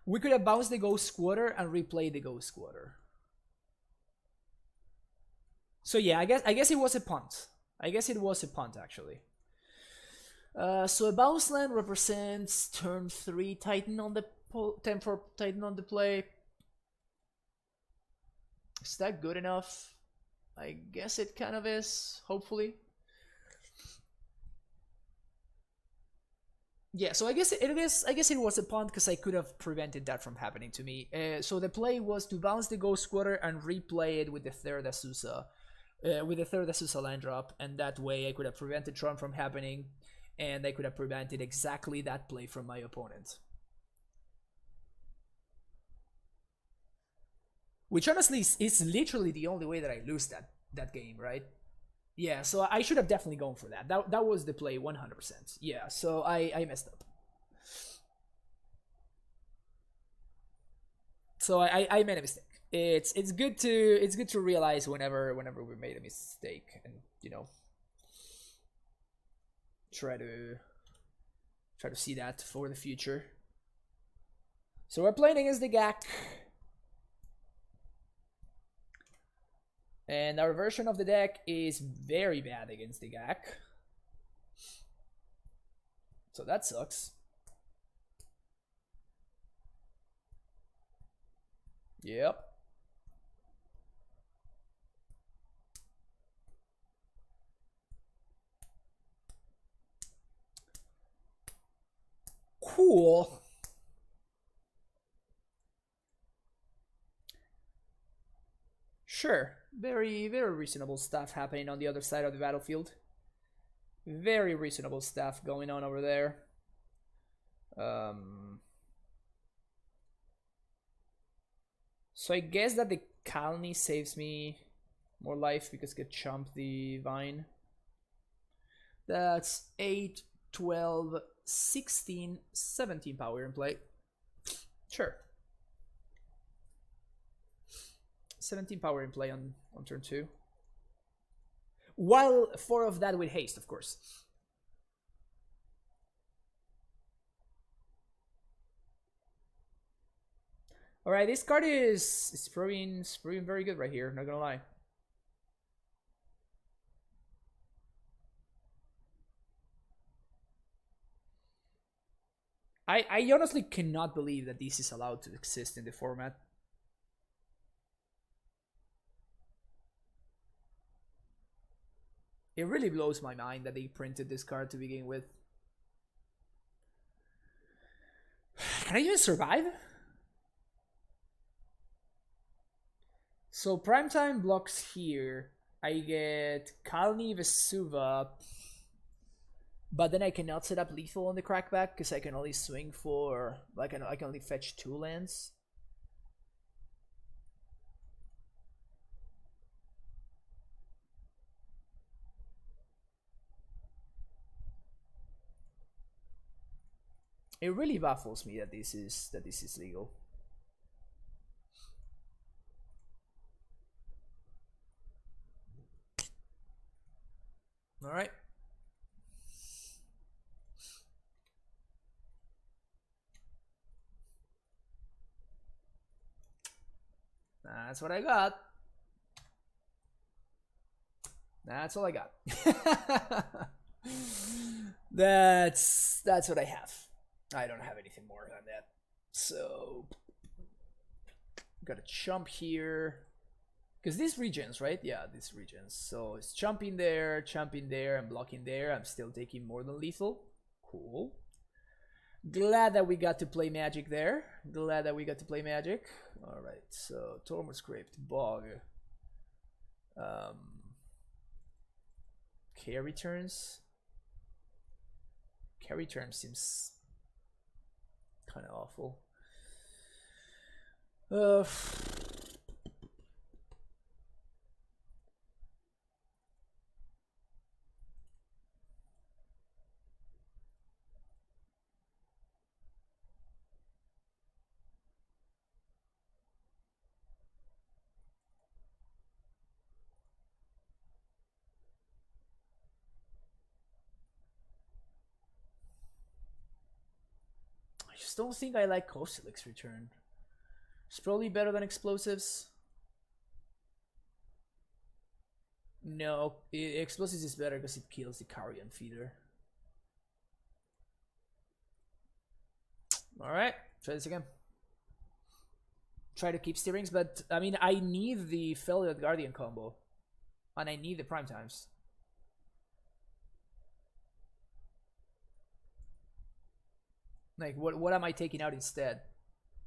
We could have bounced the Ghost Quarter and replayed the Ghost Quarter. So yeah, I guess it was a punt. I guess it was a punt, actually. So a bounce land represents turn 3 Titan on the 10 for Titan on the play. Is that good enough? I guess it kind of is, hopefully. Yeah, so I guess it was a punt because I could have prevented that from happening to me. So the play was to bounce the Ghost Quarter and replay it with the third Azusa. With the third Azusa land drop, and that way I could have prevented Tron from happening, and I could have prevented exactly that play from my opponent. Which honestly is literally the only way that I lose that game, right? Yeah, so I should have definitely gone for that. That was the play 100%. Yeah, so I messed up. So I made a mistake. It's good to realize whenever we made a mistake, and try to see that for the future. So we're playing against the Gak, and our version of the deck is very bad against the Gak, so that sucks. Yep. Cool. Sure. Very, very reasonable stuff happening on the other side of the battlefield. Very reasonable stuff going on over there. So I guess that the Kalni saves me more life because I get chump the Vine. That's 8, 12, 16, 17 power in play. Sure. 17 power in play on turn 2. While 4 of that with haste, of course. Alright, this card is proving very good right here, not gonna lie. I honestly cannot believe that this is allowed to exist in the format. It really blows my mind that they printed this card to begin with. Can I even survive? So Primetime blocks here. I get Kalni Vesuva, but then I cannot set up lethal on the crackback because I can only swing for I can only fetch 2 lands. It really baffles me that this is legal. Alright. That's what I got. That's all I got. That's what I have. I don't have anything more than that. So gotta chump here. Because these regions, right? Yeah, these regions. So it's chumping there, and blocking there. I'm still taking more than lethal. Cool. Glad that we got to play magic there. Glad that we got to play magic. Alright, so Tormod Script, Bog. Carry turns. Carry turn seems kind of awful. I just don't think I like Kozilek's return. It's probably better than explosives. No, explosives is better because it kills the carrion feeder. Alright, try this again. Try to keep steerings, but I mean, I need the Felidar Guardian combo. And I need the prime times. Like, what am I taking out instead?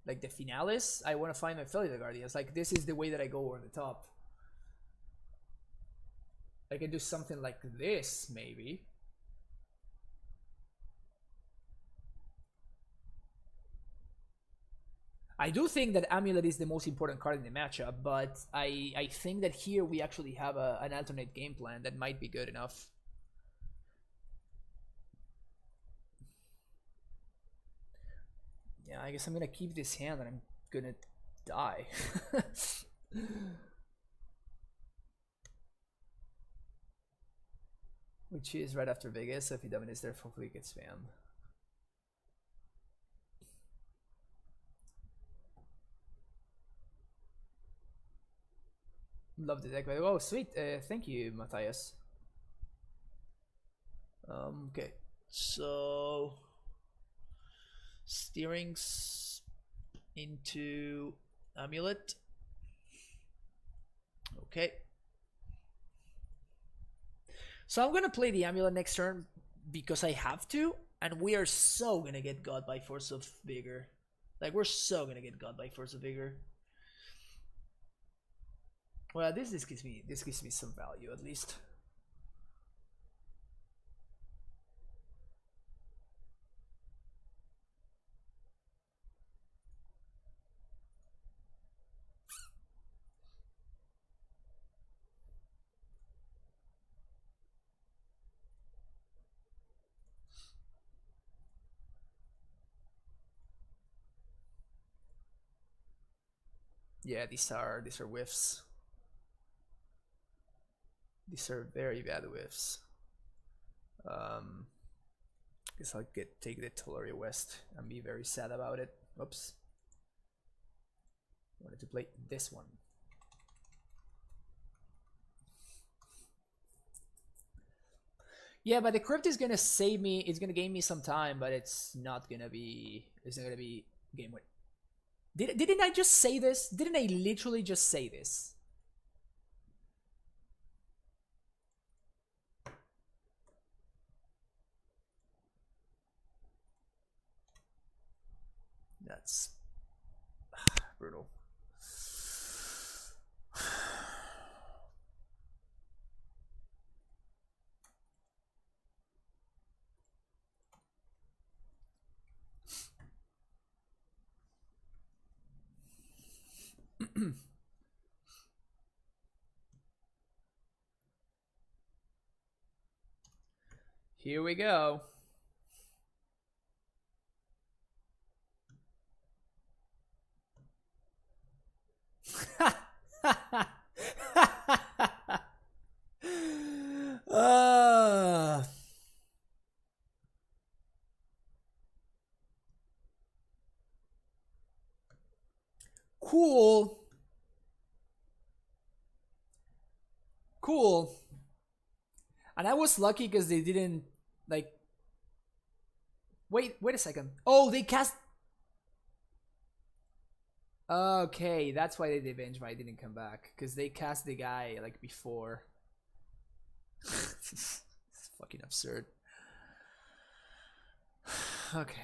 Like the Finalis? I want to find my Felidar Guardians. Like, this is the way that I go over the top. I can do something like this, maybe. I do think that Amulet is the most important card in the matchup, but I think that here we actually have an alternate game plan that might be good enough. Yeah, I guess I'm gonna keep this hand and I'm gonna die. Which is right after Vegas, so if he dominates there, hopefully it gets spammed. Love the deck, by the way. Oh, sweet. Thank you, Matthias. Okay, so steerings into Amulet. Okay. So I'm gonna play the Amulet next turn because I have to, and we are so gonna get God by Force of Vigor. Like, we're so gonna get God by Force of Vigor. Well, this gives me some value at least. Yeah, these are whiffs. These are very bad whiffs. Guess I'll take the Tolaria West and be very sad about it. Oops. I wanted to play this one. Yeah, but the Crypt is gonna save me. It's gonna gain me some time, but it's not gonna be. It's not gonna be game win. Didn't I just say this? Didn't I literally just say this? That's brutal. Here we go. Cool. Cool. And I was lucky because they didn't, like... Wait a second. Oh, they cast... Okay, that's why they did Vengeful. I didn't come back. Because they cast the guy, like, before. It's fucking absurd. Okay.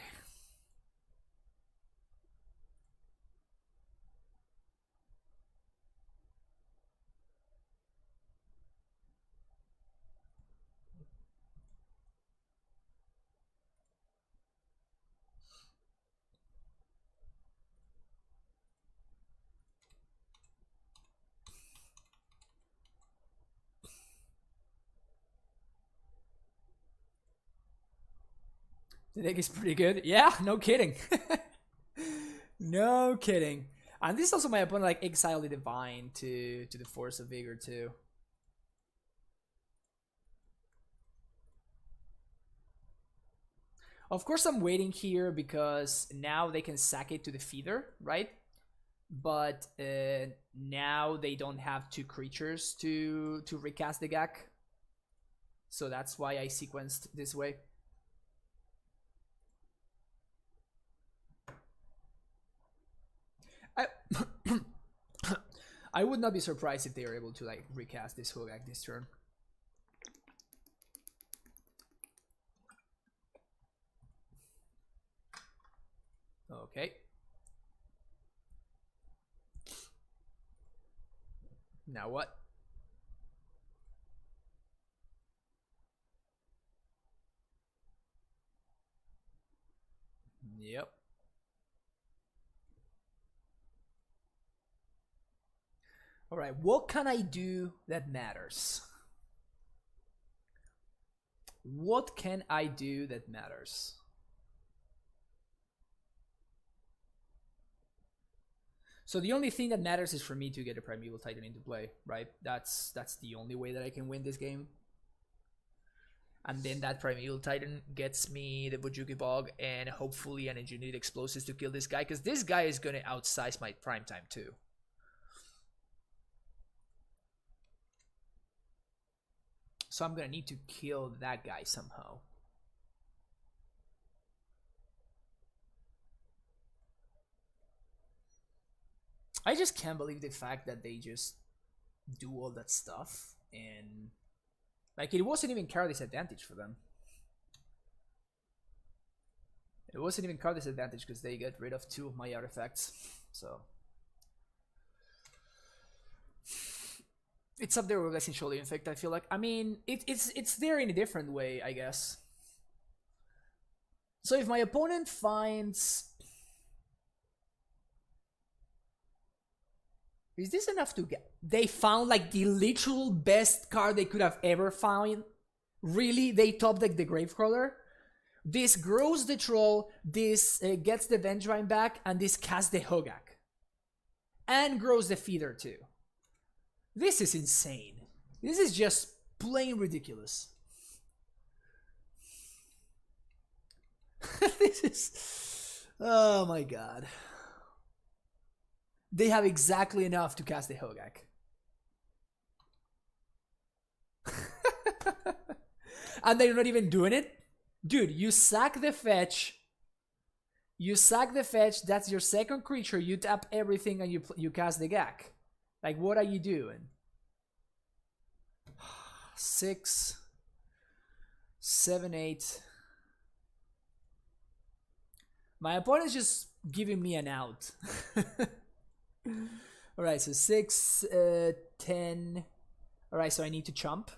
The deck is pretty good. Yeah, no kidding. No kidding. And this is also my opponent, like, exile the Divine to the Force of Vigor too. Of course I'm waiting here because now they can sack it to the Feeder, right? But now they don't have 2 creatures to recast the Gak. So that's why I sequenced this way. I would not be surprised if they are able to, like, recast this Hogaak this turn. Okay. Now what? Yep. All right, what can I do that matters? What can I do that matters? So the only thing that matters is for me to get a Primeval Titan into play, right? That's the only way that I can win this game. And then that Primeval Titan gets me the Bojuki Bog and hopefully an Engineered Explosives to kill this guy, because this guy is going to outsize my prime time too. So I'm going to need to kill that guy somehow. I just can't believe the fact that they just do all that stuff and, like, it wasn't even card disadvantage for them. It wasn't even card disadvantage because they get rid of 2 of my artifacts. So it's up there with Blessing Shoulder Infect, I feel like. I mean, it's there in a different way, I guess. So if my opponent finds... Is this enough to get... They found, like, the literal best card they could have ever found? Really? They top deck the Gravecrawler? This grows the Troll, this gets the Vengevine back, and this casts the Hogaak. And grows the Feeder too. This is insane. This is just plain ridiculous. This is... Oh my god. They have exactly enough to cast the Hogaak. And they're not even doing it? Dude, you sack the fetch. You sack the fetch, that's your second creature, you tap everything and you cast the Gak. Like, what are you doing? 6, 7, 8. My opponent's just giving me an out. Alright, so 6, 10. Alright, so I need to chump.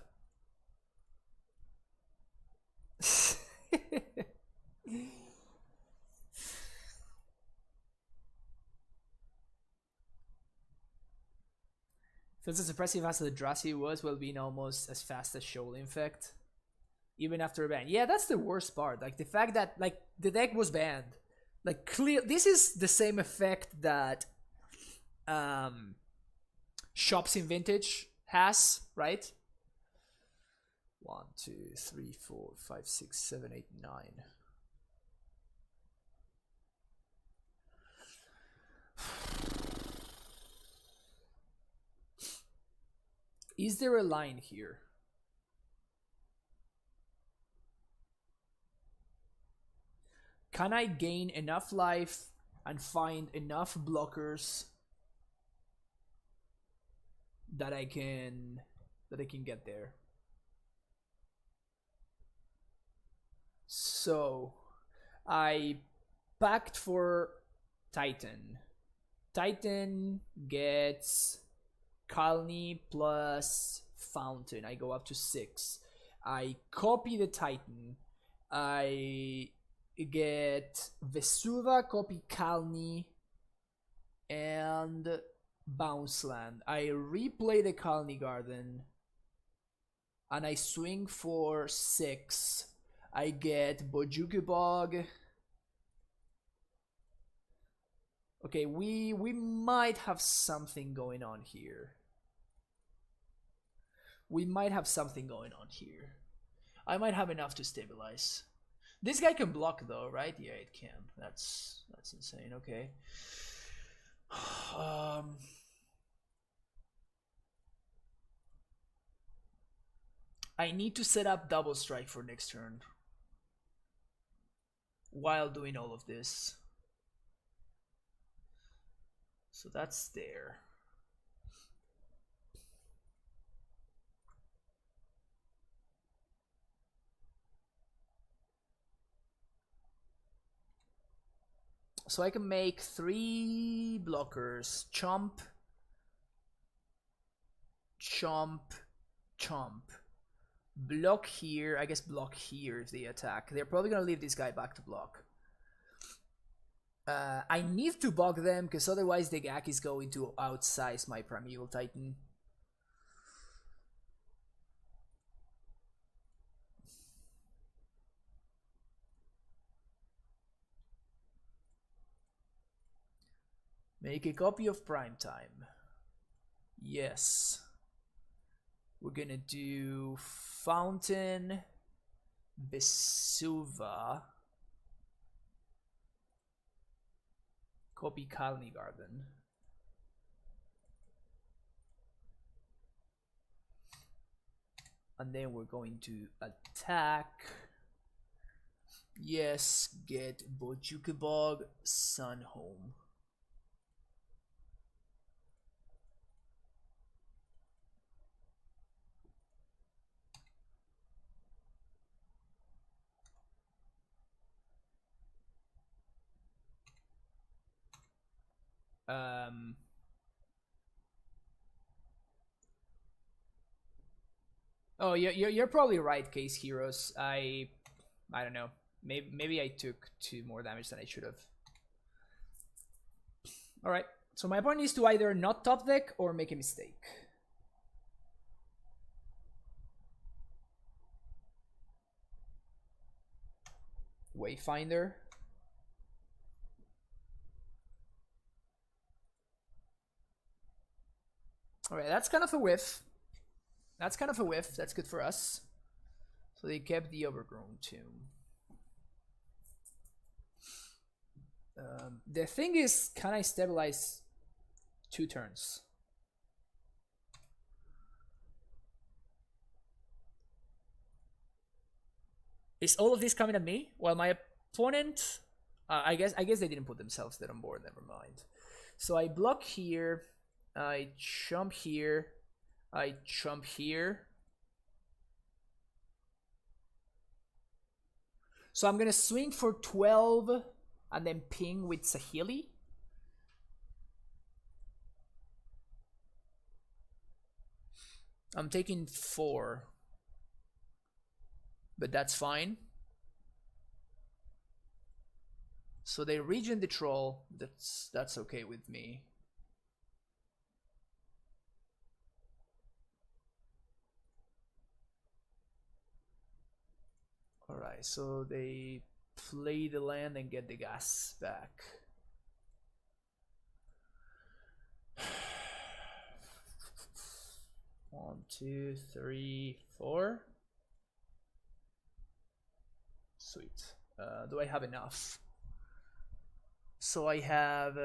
Feels as impressive as the Eldrazi was while being almost as fast as Shoal Infect. Even after a ban. Yeah, that's the worst part. Like, the fact that, like, the deck was banned. Like, clear. This is the same effect that Shops in Vintage has, right? 1, 2, 3, 4, 5, 6, 7, 8, 9. Is there a line here? Can I gain enough life and find enough blockers that I can get there? So I packed for Titan. Titan gets Colony plus Fountain. I go up to 6. I copy the Titan. I get Vesuva, copy Colony, and Bounce Land. I replay the Colony Garden, and I swing for 6. I get Bojuki Bog. Okay, we might have something going on here. We might have something going on here. I might have enough to stabilize. This guy can block though, right? Yeah, it can. That's insane. Okay. I need to set up double strike for next turn while doing all of this. So that's there. So I can make 3 blockers. Chomp, chomp, chomp. Block here. I guess block here if they attack. They're probably gonna leave this guy back to block. I need to bug them because otherwise the Gak is going to outsize my Primeval Titan. Make a copy of Primetime. Yes. We're gonna do Fountain, Vesuva, copy Colony Garden. And then we're going to attack. Yes, get Bojuki Bog, Sun Home. Oh, you're probably right, Case Heroes. I don't know. Maybe I took 2 more damage than I should have. All right. So my point is to either not top deck or make a mistake. Wayfinder. All right, that's kind of a whiff. That's kind of a whiff. That's good for us. So they kept the Overgrown Tomb. The thing is, can I stabilize 2 turns? Is all of this coming at me? Well, my opponent, I guess they didn't put themselves there on board. Never mind. So I block here. I jump here. I jump here. So I'm gonna swing for 12 and then ping with Saheeli. I'm taking 4, but that's fine. So they regen the troll. That's okay with me. Alright, so they play the land and get the gas back. One, two, three, 4. Sweet. Do I have enough? So I have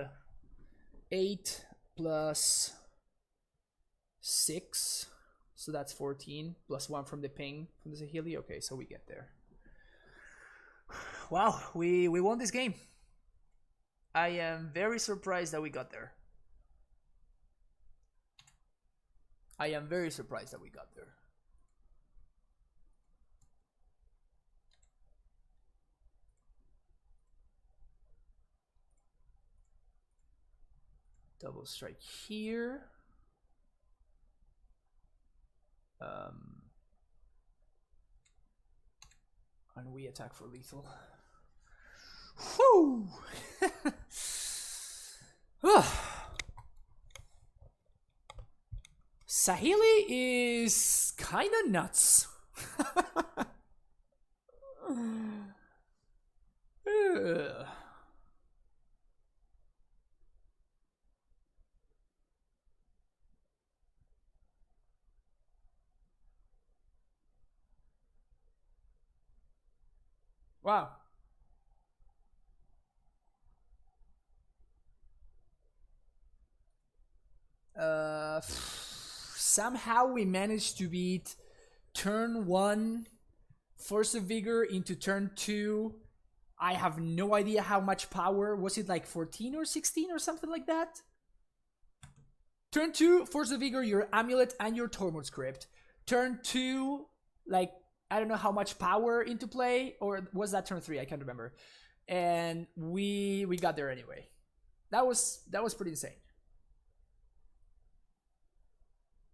8 plus 6. So that's 14 plus 1 from the ping from the Saheeli. Okay, so we get there. Wow, we won this game. I am very surprised that we got there. I am very surprised that we got there. Double strike here. And we attack for lethal. Whew! Saheeli is kind of nuts. Wow. Somehow we managed to beat turn 1 Force of Vigor into turn 2. I have no idea how much power. Was it like 14 or 16 or something like that? Turn 2, Force of Vigor, your Amulet and your Tormod script. Turn 2, like, I don't know how much power into play, or was that turn 3? I can't remember. And we got there anyway. That was pretty insane.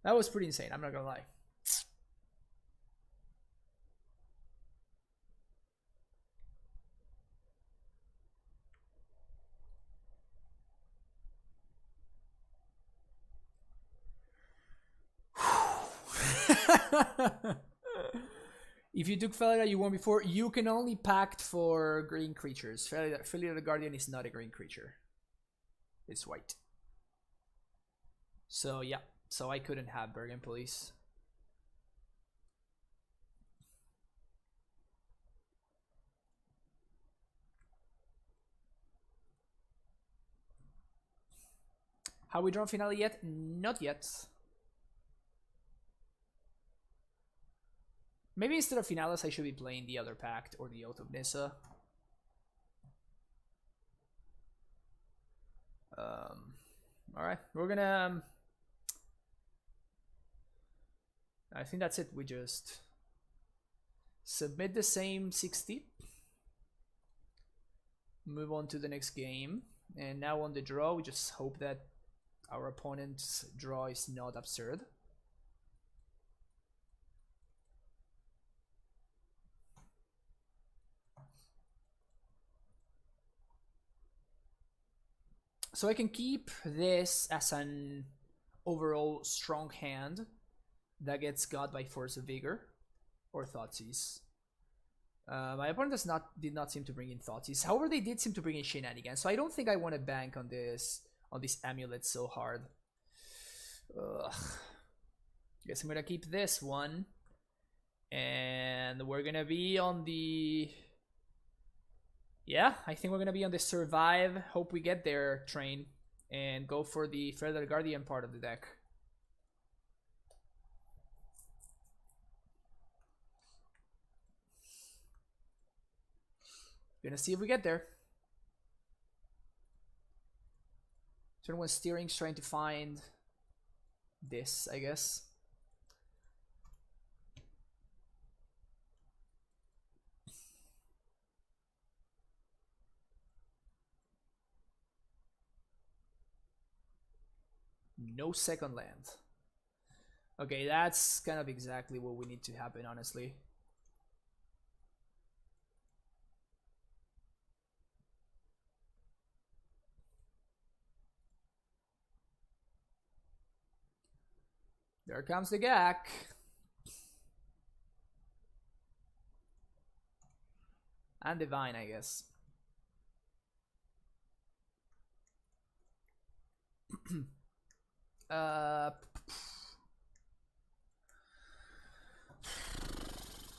That was pretty insane, I'm not gonna lie. If you took Felida you won before, you can only pact for green creatures. Felida the Guardian is not a green creature. It's white. So yeah, so I couldn't have Bergen Police. Have we drawn Finale yet? Not yet. Maybe instead of Finales, I should be playing the other pact or the Oath of Nissa. Alright, we're gonna... I think that's it. We just submit the same 60. Move on to the next game. And now on the draw, we just hope that our opponent's draw is not absurd. So I can keep this as an overall strong hand that gets got by Force of Vigor or Thoughtseize. My opponent did not seem to bring in Thoughtseize. However, they did seem to bring in Shenanigans, so I don't think I want to bank on this Amulet so hard. Ugh. Guess I'm gonna keep this one, and we're gonna be on the... Yeah, I think we're gonna be on the survive, hope we get there train, and go for the Feather Guardian part of the deck. Gonna see if we get there. Turn 1 Steering's trying to find this, I guess. No second land. Okay, that's kind of exactly what we need to happen, honestly. There comes the Hogaak. And Divine, I guess.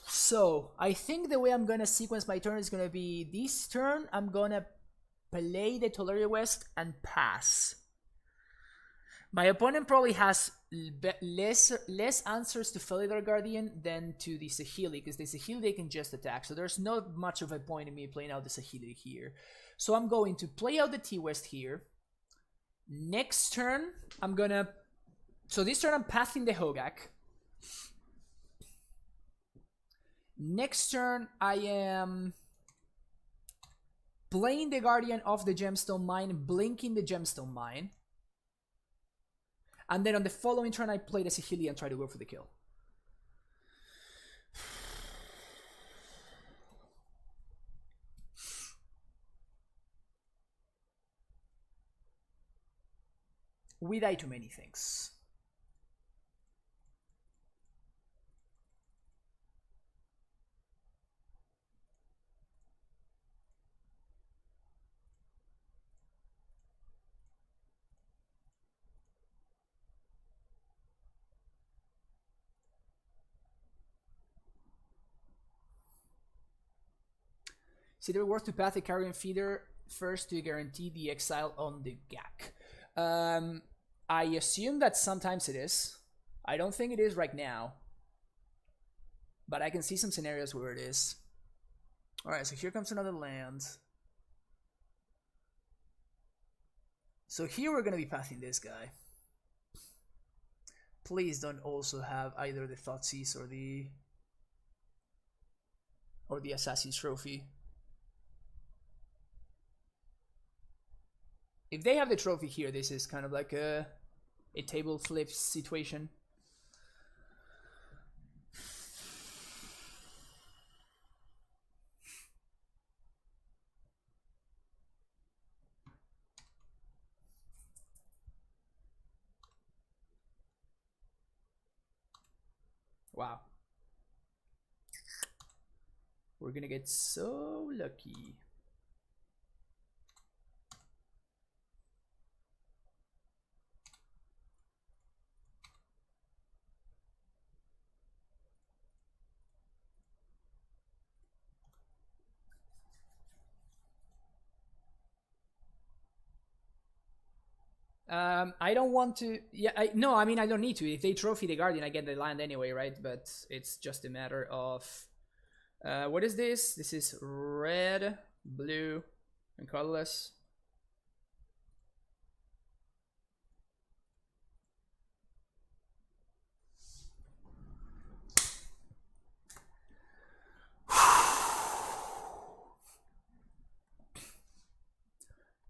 So I think the way I'm gonna sequence my turn is gonna be this turn. I'm gonna play the Tolaria West and pass. My opponent probably has less answers to Felidar Guardian than to the Saheeli, because the Saheeli they can just attack, so there's not much of a point in me playing out the Saheeli here. So I'm going to play out the T-West here. Next turn, I'm gonna... So this turn I'm pathing the Hogaak. Next turn, I am playing the Guardian of the Gemstone Mine, blinking the Gemstone Mine. And then on the following turn, I play the Saheeli and try to go for the kill. We die to many things. Is it worth to path the Carrion Feeder first to guarantee the exile on the Gak? I assume that sometimes it is. I don't think it is right now. But I can see some scenarios where it is. Alright, so here comes another land. So here we're going to be pathing this guy. Please don't also have either the Thoughtseize or the Assassin's Trophy. If they have the trophy here, this is kind of like a table flip situation. Wow. We're gonna get so lucky. I don't want to. Yeah, no. I mean, I don't need to. If they trophy the Guardian, I get the land anyway, right? But it's just a matter of. What is this? This is red, blue, and colorless.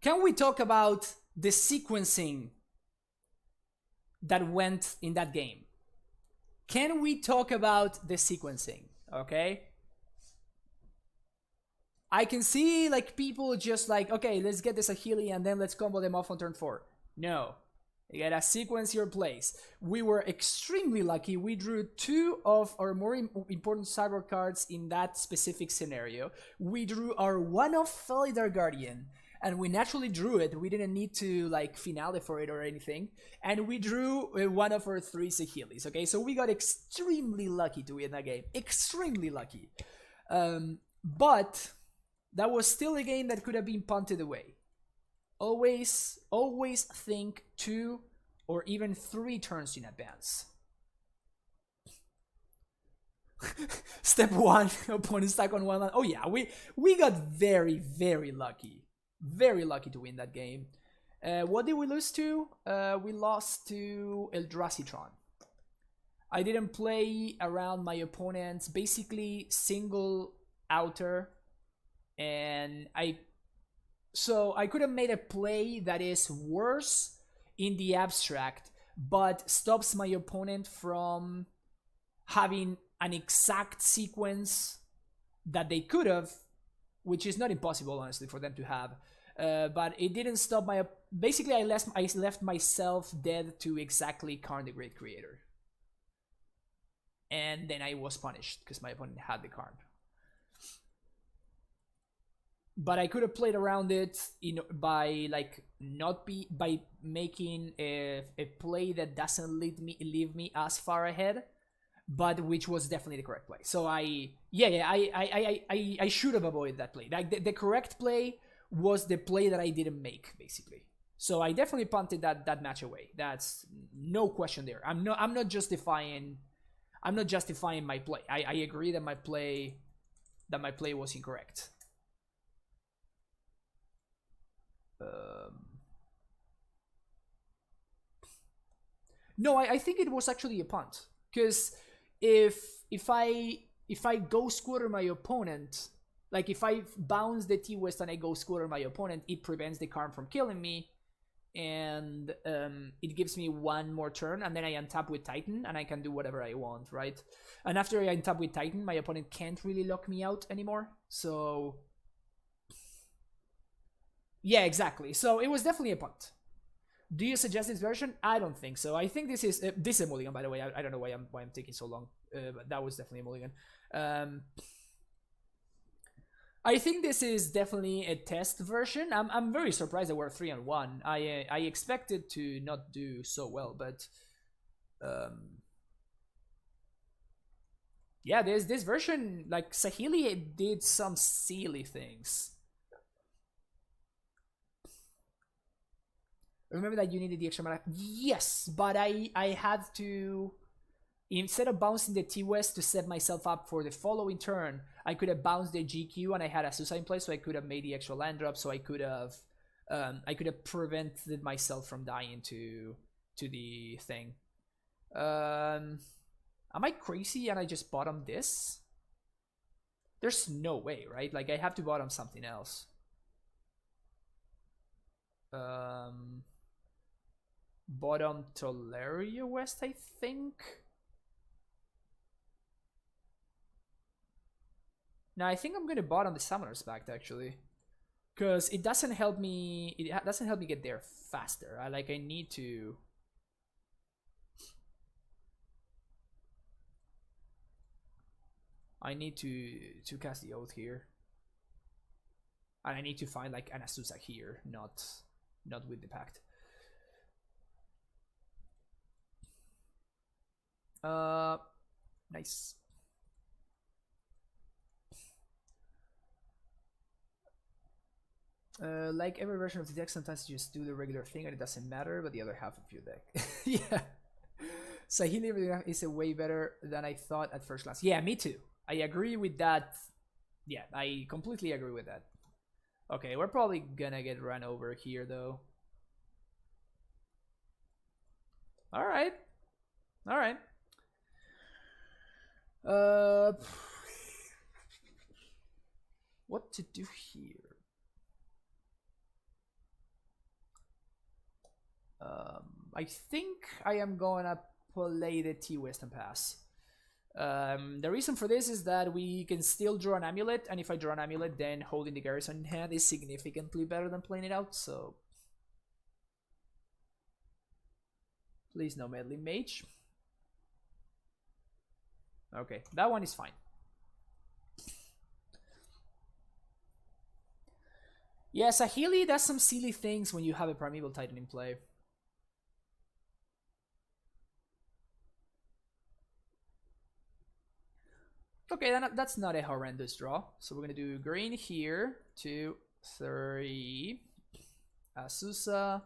Can we talk about the sequencing that went in that game? Can we talk about the sequencing? Okay. I can see like people just like, okay, let's get the Saheeli and then let's combo them off on turn 4. No. You gotta sequence your plays. We were extremely lucky. We drew 2 of our more important cyber cards in that specific scenario. We drew our one-off Felidar Guardian. And we naturally drew it. We didn't need to like finale for it or anything. And we drew one of our 3 Saheelis. Okay, so we got extremely lucky to win that game. Extremely lucky. But that was still a game that could have been punted away. Always think 2 or even 3 turns in advance. Step 1, opponent stuck on 1 land. Oh yeah, we got very, very lucky. Very lucky to win that game. What did we lose to? We lost to Eldrazi Tron. I didn't play around my opponents. Basically, single outer. And so I could have made a play that is worse in the abstract, but stops my opponent from having an exact sequence that they could have, which is not impossible, honestly, for them to have. But it didn't stop my... Basically, I left myself dead to exactly Karn the Great Creator. And then I was punished, because my opponent had the Karn. But I could have played around it by making a play that doesn't leave me as far ahead, but which was definitely the correct play. So I should have avoided that play. Like the correct play was the play that I didn't make, basically. So I definitely punted that match away. That's no question there. I'm not justifying my play. I agree that my play was incorrect. No, I think it was actually a punt. Because if I go square my opponent, like if I bounce the T-West and I go square my opponent, it prevents the card from killing me. And it gives me one more turn, and then I untap with Titan, and I can do whatever I want, right? And after I untap with Titan, my opponent can't really lock me out anymore. So yeah, exactly. So it was definitely a punt. Do you suggest this version? I don't think so. I think this is a mulligan, by the way. I don't know why I'm taking so long, but that was definitely a mulligan. I think this is definitely a test version. I'm very surprised that we're 3-1. I expected to not do so well, but yeah, this version, like Saheeli did some silly things. Remember that you needed the extra mana? Yes, but I had to, instead of bouncing the T-West to set myself up for the following turn, I could have bounced the GQ and I had a Susa in place, so I could have made the extra land drop, so I could have prevented myself from dying to the thing. Am I crazy and I just bottom this? There's no way, right? Like I have to bottom something else. Bottom Tolaria West, I think. Now I think I'm gonna bottom the Summoner's Pact actually, because it doesn't help me. It doesn't help me get there faster. I need to. I need to cast the Oath here, and I need to find like an Azusa here, not with the Pact. Nice. Like every version of the deck, sometimes you just do the regular thing and it doesn't matter, but the other half of your deck. Yeah. Saheeli is a way better than I thought at first glance. Yeah, me too. I agree with that. Yeah, I completely agree with that. Okay, we're probably gonna get run over here though. Alright. Alright. What to do here? I think I am gonna play the T-West and pass. The reason for this is that we can still draw an Amulet, and if I draw an Amulet, then holding the Garrison in hand is significantly better than playing it out, so... Please no Meddling Mage. Okay, that one is fine. Yeah, Saheeli does some silly things when you have a Primeval Titan in play. Okay, that's not a horrendous draw. So we're gonna do green here, 2, 3, Azusa,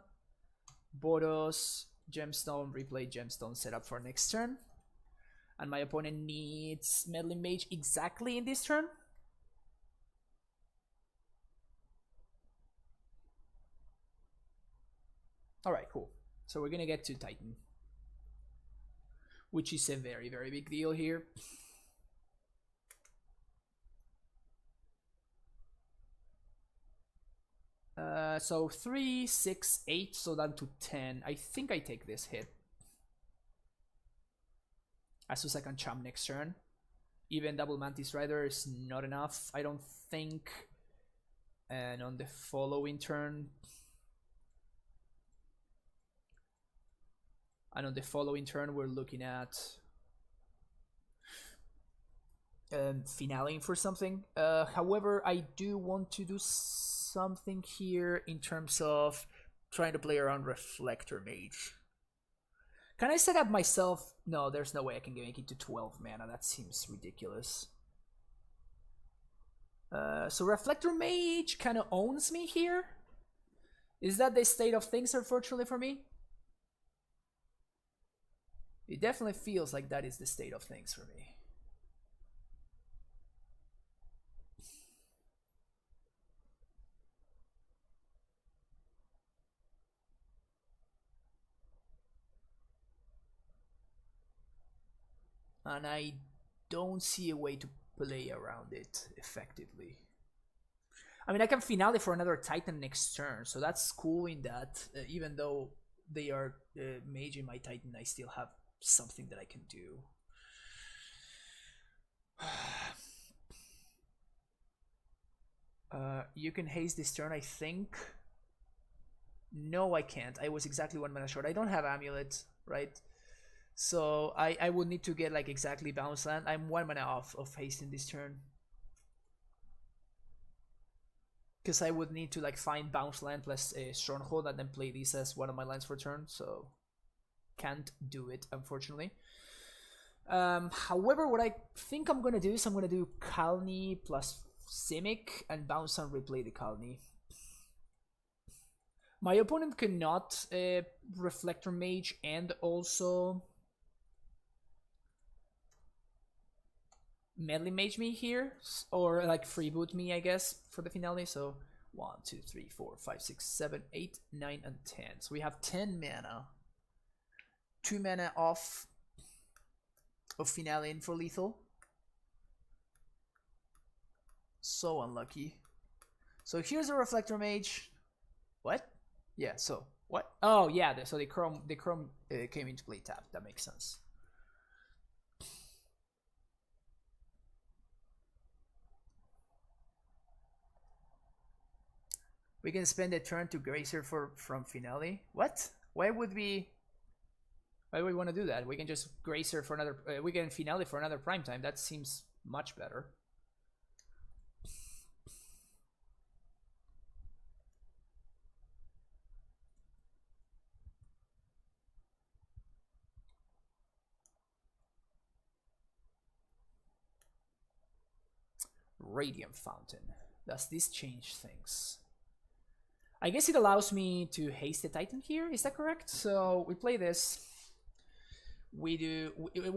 Boros, Gemstone, replay Gemstone, set up for next turn. And my opponent needs Meddling Mage exactly in this turn. Alright, cool. So we're gonna get to Titan, which is a very, very big deal here. So 3, 6, 8, so down to 10. I think I take this hit. Asus I can champ next turn. Even double Mantis Rider is not enough, I don't think. And on the following turn... we're looking at... finaling for something. However, I do want to do something here in terms of trying to play around Reflector Mage. Can I set up myself? No, there's no way I can make it to 12 mana. That seems ridiculous. So Reflector Mage kind of owns me here. Is that the state of things, unfortunately, for me? It definitely feels like that is the state of things for me. And I don't see a way to play around it effectively. I mean, I can finale for another Titan next turn, so that's cool in that. Even though they are maging my Titan, I still have something that I can do. You can haste this turn, I think. No, I can't. I was exactly 1 mana short. I don't have Amulet, right? So I would need to get like exactly bounce land. I'm 1 mana off of hasting this turn. Because I would need to like find bounce land plus a stronghold and then play this as one of my lands for turn. So can't do it, unfortunately. However, what I think I'm gonna do is I'm gonna do Kalni plus Simic and bounce and replay the Kalni. My opponent cannot Reflector Mage and also Medley Mage me here, or like freeboot me, I guess, for the finale. So 1, 2, 3, 4, 5, 6, 7, 8, 9, and 10. So we have 10 mana. 2 mana off of finale in for lethal. So unlucky. So here's a Reflector Mage. What? Yeah, so what? Oh yeah, so the Chrome came into play tapped. That makes sense. We can spend a turn to Gracer from finale. What? Why would we want to do that? We can just Gracer for another. We can finale for another prime time. That seems much better. Radiant Fountain. Does this change things? I guess it allows me to haste the Titan here. Is that correct? So we play this. We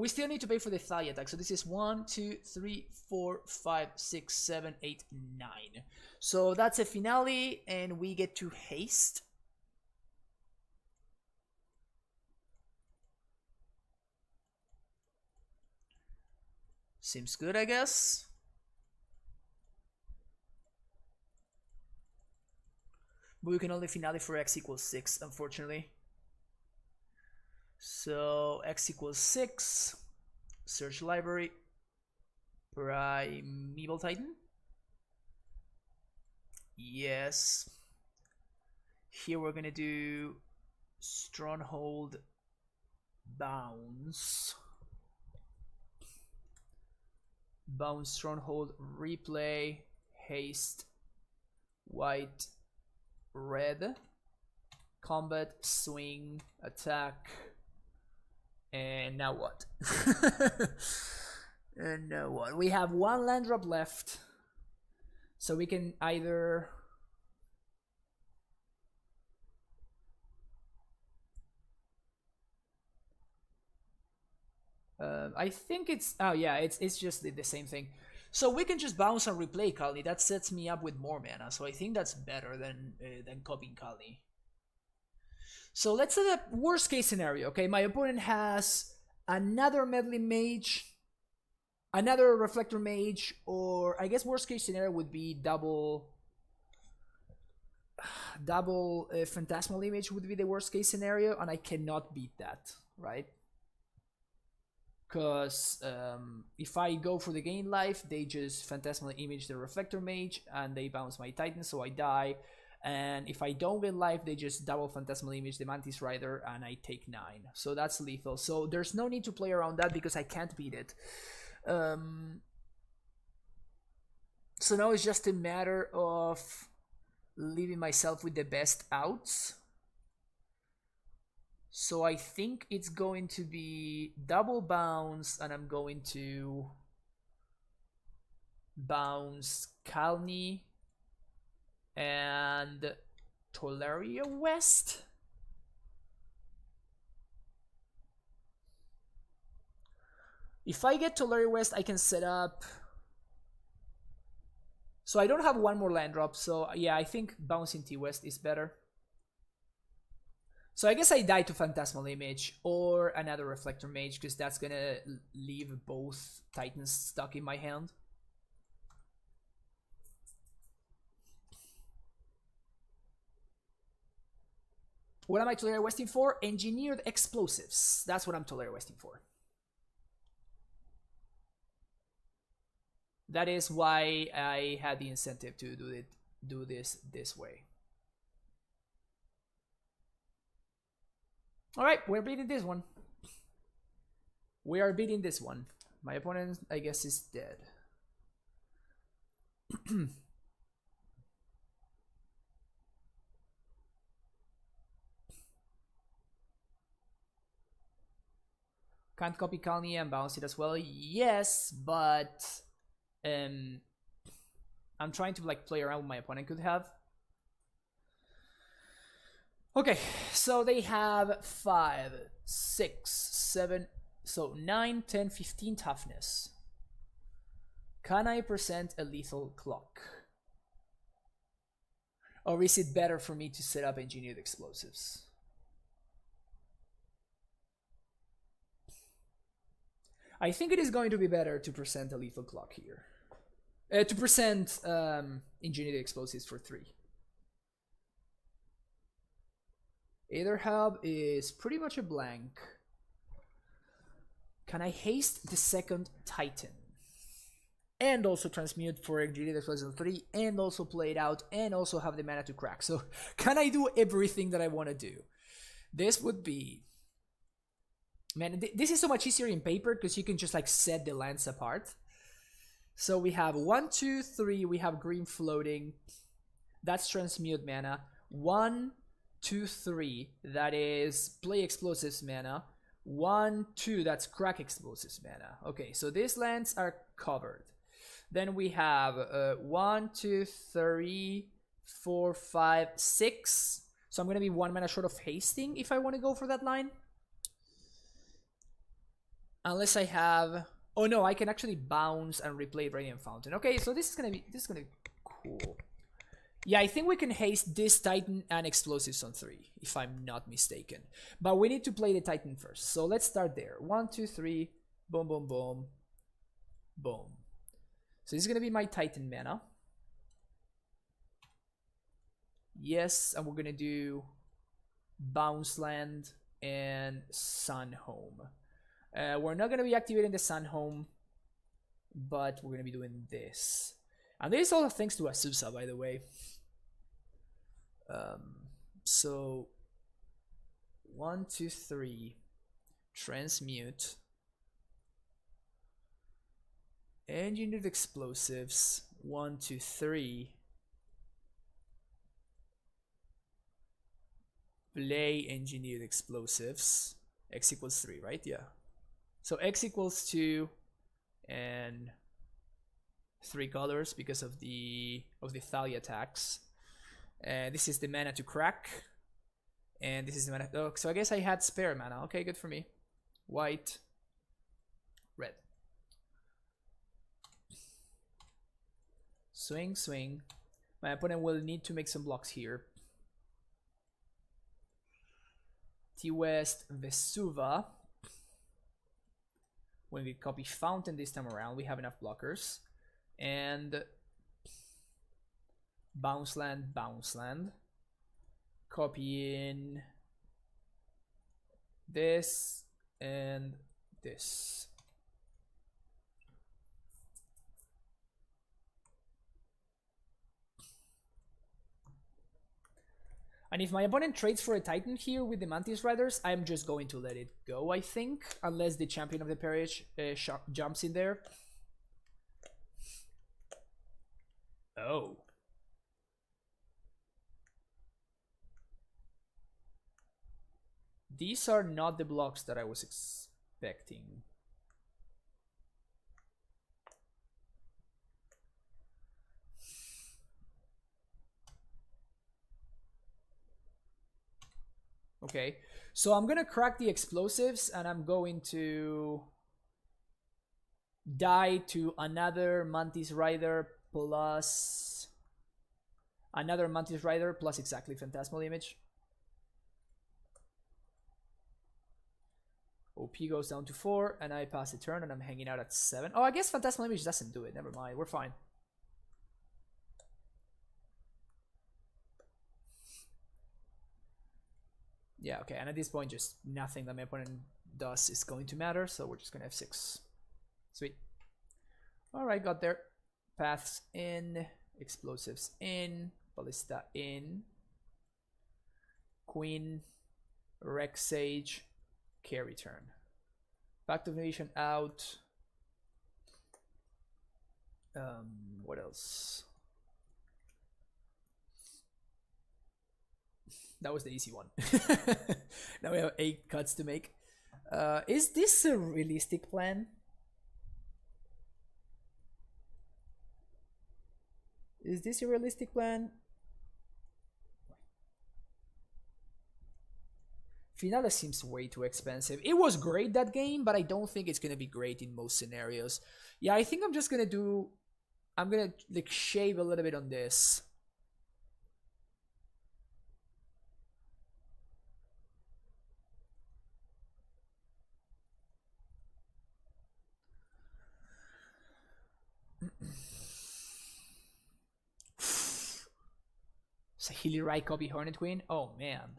still need to pay for the Thalia attack. So this is 1, 2, 3, 4, 5, 6, 7, 8, 9. So that's a finale, and we get to haste. Seems good, I guess. But we can only finale for x equals 6, unfortunately. So x equals 6. Search library. Primeval Titan. Yes. Here we're gonna do Stronghold Bounce. Bounce Stronghold, replay, haste, white, red, combat, swing, attack, and now what? And now what? We have 1 land drop left, so we can either I think it's it's just the same thing. So we can just bounce and replay Kalni. That sets me up with more mana. So I think that's better than copying Kalni. So let's say the worst case scenario. Okay, my opponent has another Medley Mage, another Reflector Mage, or I guess worst case scenario would be double Phantasmal Image would be the worst case scenario, and I cannot beat that, right? Because if I go for the gain life, they just Phantasmal Image the Reflector Mage and they bounce my Titan, so I die. And if I don't get life, they just double Phantasmal Image the Mantis Rider and I take 9. So that's lethal. So there's no need to play around that because I can't beat it. So now it's just a matter of leaving myself with the best outs. So I think it's going to be double bounce, and I'm going to bounce Kalni and Tolaria West. If I get Tolaria West, I can set up... So I don't have one more land drop, so yeah, I think bouncing T-West is better. So I guess I die to Phantasmal Image or another Reflector Mage, because that's gonna leave both Titans stuck in my hand. What am I Tolaria Westing for? Engineered Explosives. That's what I'm Tolaria Westing for. That is why I had the incentive to do this way. Alright, we're beating this one. We are beating this one. My opponent, I guess, is dead. Can't copy Kalni and bounce it as well. Yes, but I'm trying to like play around what my opponent could have. Okay, so they have 5, 6, 7, so 9, 10, 15 toughness. Can I present a lethal clock? Or is it better for me to set up engineered explosives? I think it is going to be better to present a lethal clock here. To present engineered explosives for 3. Aether Hub is pretty much a blank. Can I haste the second Titan? And also transmute for engineered explosives 3, and also play it out, and also have the mana to crack. So can I do everything that I want to do? This would be... Man, this is so much easier in paper because you can just like set the lands apart. So we have 1, 2, 3. We have green floating. That's transmute mana. 1, 2, 3. That is play explosives mana. 1, 2. That's crack explosives mana. Okay, so these lands are covered. Then we have 1, 2, 3, 4, 5, 6. So I'm gonna be 1 mana short of hasting if I want to go for that line. Unless I have... Oh no, I can actually bounce and replay Radiant Fountain. Okay, so this is gonna be cool. Yeah, I think we can haste this Titan and explosives on 3, if I'm not mistaken. But we need to play the Titan first. So let's start there. 1, 2, 3. Boom, boom, boom. Boom. So this is gonna be my Titan mana. Yes, and we're gonna do Bounce Land and Sun Home. We're not going to be activating the Sun Home, but we're going to be doing this. And this is all thanks to Azusa, by the way. So 1, 2, 3. Transmute. Engineered explosives. 1, 2, 3. Play engineered explosives. X equals 3, right? Yeah. So X equals 2 and 3 colors because of the Thalia attacks. This is the mana to crack. And this is the mana... Oh, so I guess I had spare mana. Okay, good for me. White. Red. Swing, swing. My opponent will need to make some blocks here. T-West Vesuva. When we copy Fountain this time around, we have enough blockers. And Bounce Land, Bounce Land. Copy in this and this. And if my opponent trades for a Titan here with the Mantis Riders, I'm just going to let it go, I think. Unless the champion of the Parish jumps in there. Oh. These are not the blocks that I was expecting. Okay, so I'm gonna crack the explosives and I'm going to die to another Mantis Rider plus another Mantis Rider plus exactly Phantasmal Image. OP goes down to 4 and I pass the turn and I'm hanging out at 7. Oh, I guess Phantasmal Image doesn't do it. Never mind, we're fine. Yeah, okay, and at this point just nothing that my opponent does is going to matter, so we're just gonna F6. Sweet. Alright, got there. Paths in, explosives in, ballista in, queen, Rex Sage, carry turn. Back to Nation out. What else? That was the easy one. Now we have 8 cuts to make. Is this a realistic plan? Is this a realistic plan? Finale seems way too expensive. It was great that game, but I don't think it's gonna be great in most scenarios. Yeah, I think I'm just gonna do... I'm gonna like shave a little bit on this. Saheeli right copy Hornet Queen? Oh man.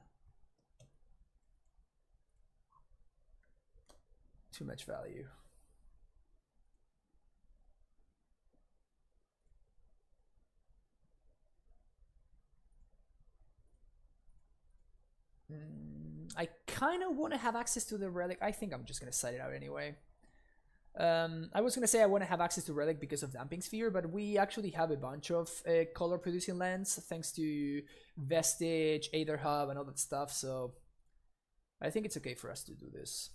Too much value. I kind of want to have access to the relic. I think I'm just going to side it out anyway. I was going to say I want to have access to relic because of Damping Sphere, but we actually have a bunch of color producing lands thanks to Vestige, Aether Hub, and all that stuff, so I think it's okay for us to do this.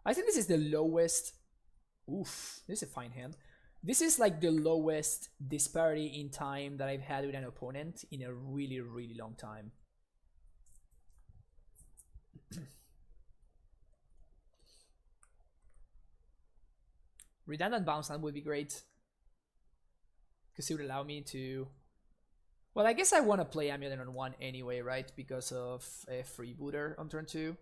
I think this is the lowest... Oof, this is a fine hand. This is like the lowest disparity in time that I've had with an opponent in a really, really long time. Redundant bounce land would be great, because it would allow me to... Well, I guess I want to play Amulet on 1 anyway, right? Because of a Freebooter on turn 2.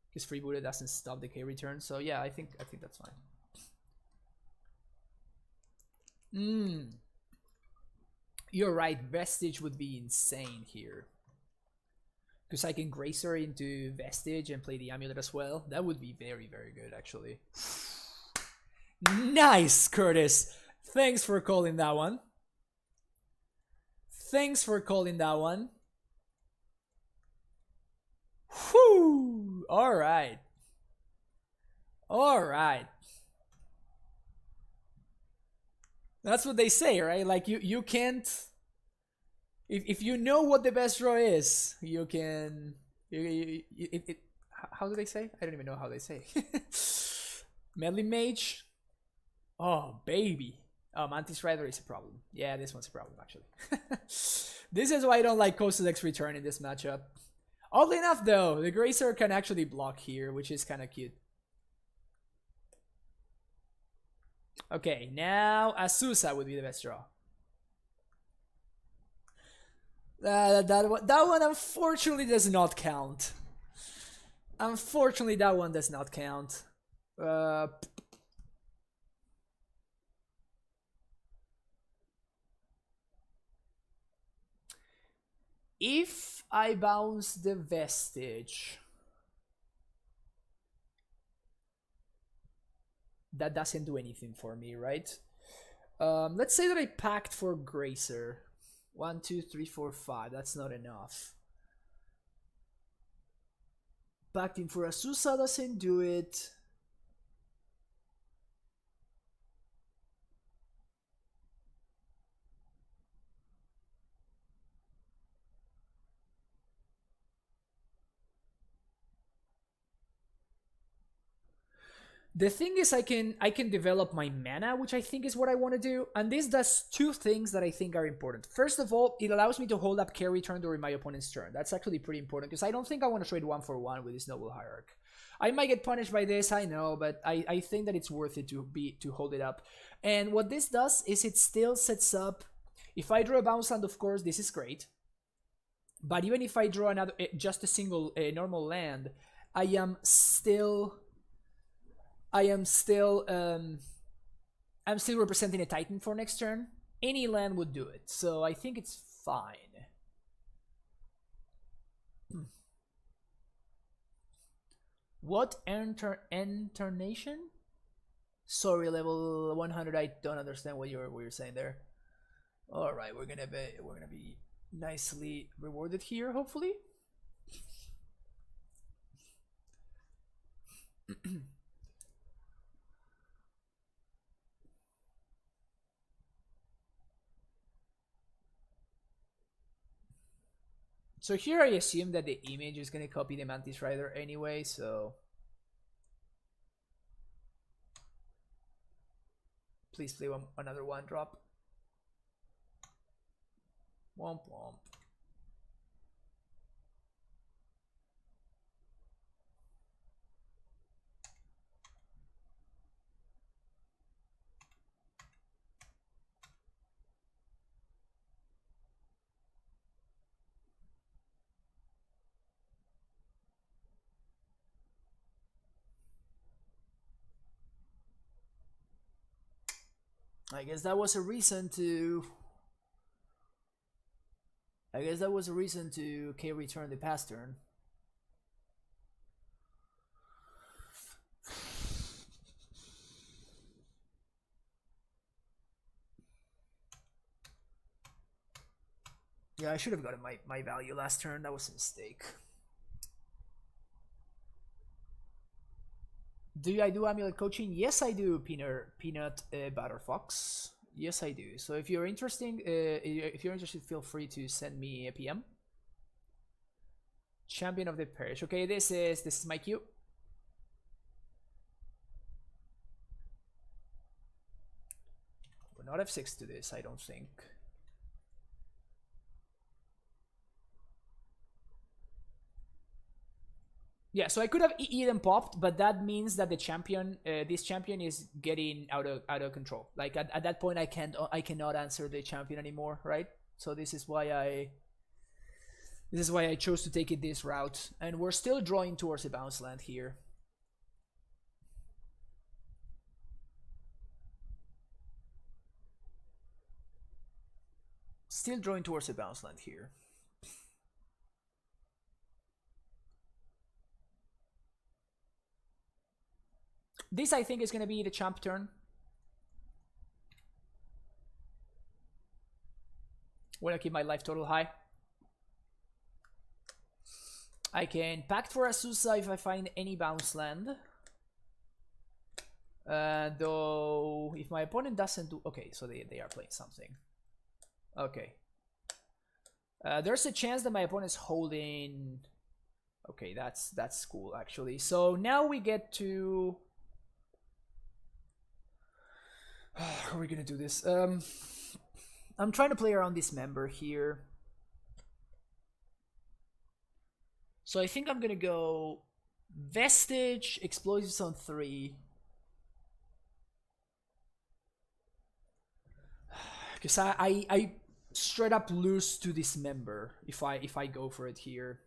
Because Freebooter doesn't stop the carry turn. So yeah, I think that's fine. You're right, Vestige would be insane here. Because I can Gracer into Vestige and play the Amulet as well. That would be very, very good, actually. Nice, Curtis! Thanks for calling that one. Thanks for calling that one. Whew! Alright. Alright. That's what they say, right? Like, you can't... If you know what the best draw is, you can... how do they say? I don't even know how they say. Meddling Mage? Oh, baby. Oh, Mantis Rider is a problem. Yeah, this one's a problem, actually. This is why I don't like Coastal X Return in this matchup. Oddly enough, though, the Gracer can actually block here, which is kind of cute. Okay, now Azusa would be the best draw. That one unfortunately does not count. Unfortunately, that one does not count. If I bounce the Vestige, that doesn't do anything for me, right? Let's say that I packed for Gracer. 1, 2, 3, 4, 5. That's not enough. Packed in for Azusa doesn't do it. The thing is, I can develop my mana, which I think is what I want to do, and this does two things that I think are important. First of all, it allows me to hold up carry turn during my opponent's turn. That's actually pretty important because I don't think I want to trade 1-for-1 with this Noble Hierarch. I might get punished by this, I know, but I think that it's worth it to hold it up. And what this does is it still sets up. If I draw a bounce land, of course, this is great. But even if I draw another, just a single normal land, I'm still representing a Titan for next turn. Any land would do it, so I think it's fine. What intonation? Sorry, level 100. I don't understand what you're saying there. All right, we're gonna be nicely rewarded here, hopefully. So here I assume that the image is going to copy the Mantis Rider anyway, so... Please play another 1-drop. Womp womp. I guess that was a reason to K-return the past turn. Yeah, I should have gotten my value last turn. That was a mistake. Do I do Amulet coaching? Yes, I do, Peanut Butterfox. Yes, I do. So if you're interested, feel free to send me a PM. Champion of the Parish. Okay, this is my cue. We're not F6 to this, I don't think. Yeah, so I could have eaten popped, but that means that the champion, this champion, is getting out of control. Like at that point, I cannot answer the champion anymore, right? So this is why I chose to take it this route, and we're still drawing towards a bounce land here. Still drawing towards a bounce land here. This, I think, is going to be the champ turn. Want to keep my life total high. I can Pact for Azusa if I find any bounce land. Though, if my opponent doesn't do... Okay, so they are playing something. Okay. There's a chance that my opponent's holding... Okay, that's cool, actually. So now we get to... How are we gonna do this? I'm trying to play around this member here. So I think I'm gonna go Vestige, Explosives on 3. Because I straight up lose to this member if I go for it here.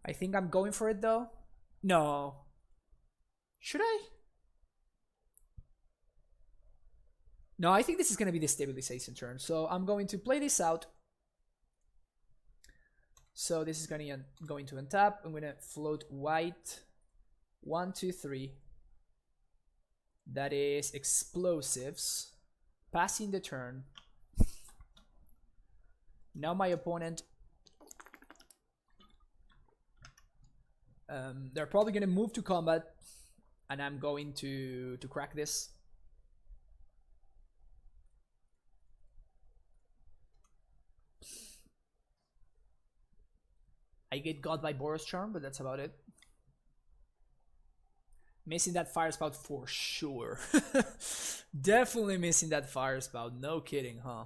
I think I'm going for it though. No. Should I? No, I think this is going to be the stabilization turn. So I'm going to play this out. So this is going to untap. I'm going to float white. 1, 2, 3. That is explosives. Passing the turn. Now my opponent... they're probably going to move to combat. And I'm going to crack this. I get got by Boros Charm, but that's about it. Missing that fire spout for sure. Definitely missing that fire spout. No kidding, huh?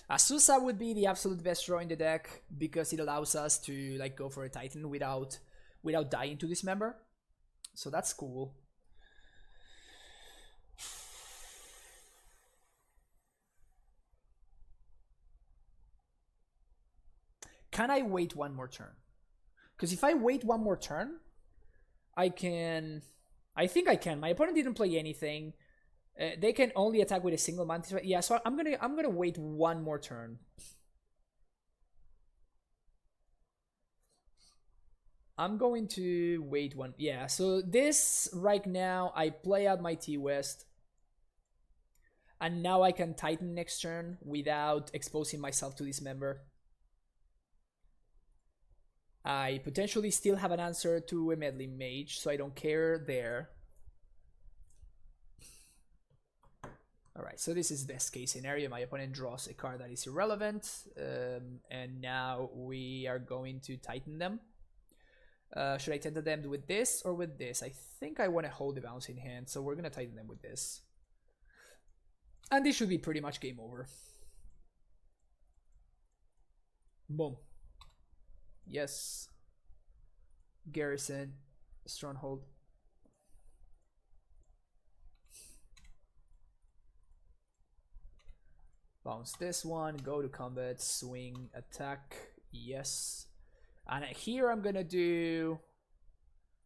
Azusa would be the absolute best draw in the deck because it allows us to like go for a Titan without dying to Dismember. So that's cool. Can I wait one more turn? Because if I wait one more turn, I can... I think I can. My opponent didn't play anything. They can only attack with a single Mantis. Yeah, so I'm gonna wait one more turn. I'm going to wait one. Yeah, so this right now, I play out my T-West. And now I can Titan next turn without exposing myself to Dismember. I potentially still have an answer to a Meddling Mage, so I don't care there. Alright, so this is best case scenario. My opponent draws a card that is irrelevant. And now we are going to Titan them. Should I Titan them with this or with this? I think I want to hold the bounce in hand, so we're going to Titan them with this. And this should be pretty much game over. Boom. Yes. Garrison. Stronghold. Bounce this one. Go to combat. Swing. Attack. Yes. And here I'm gonna do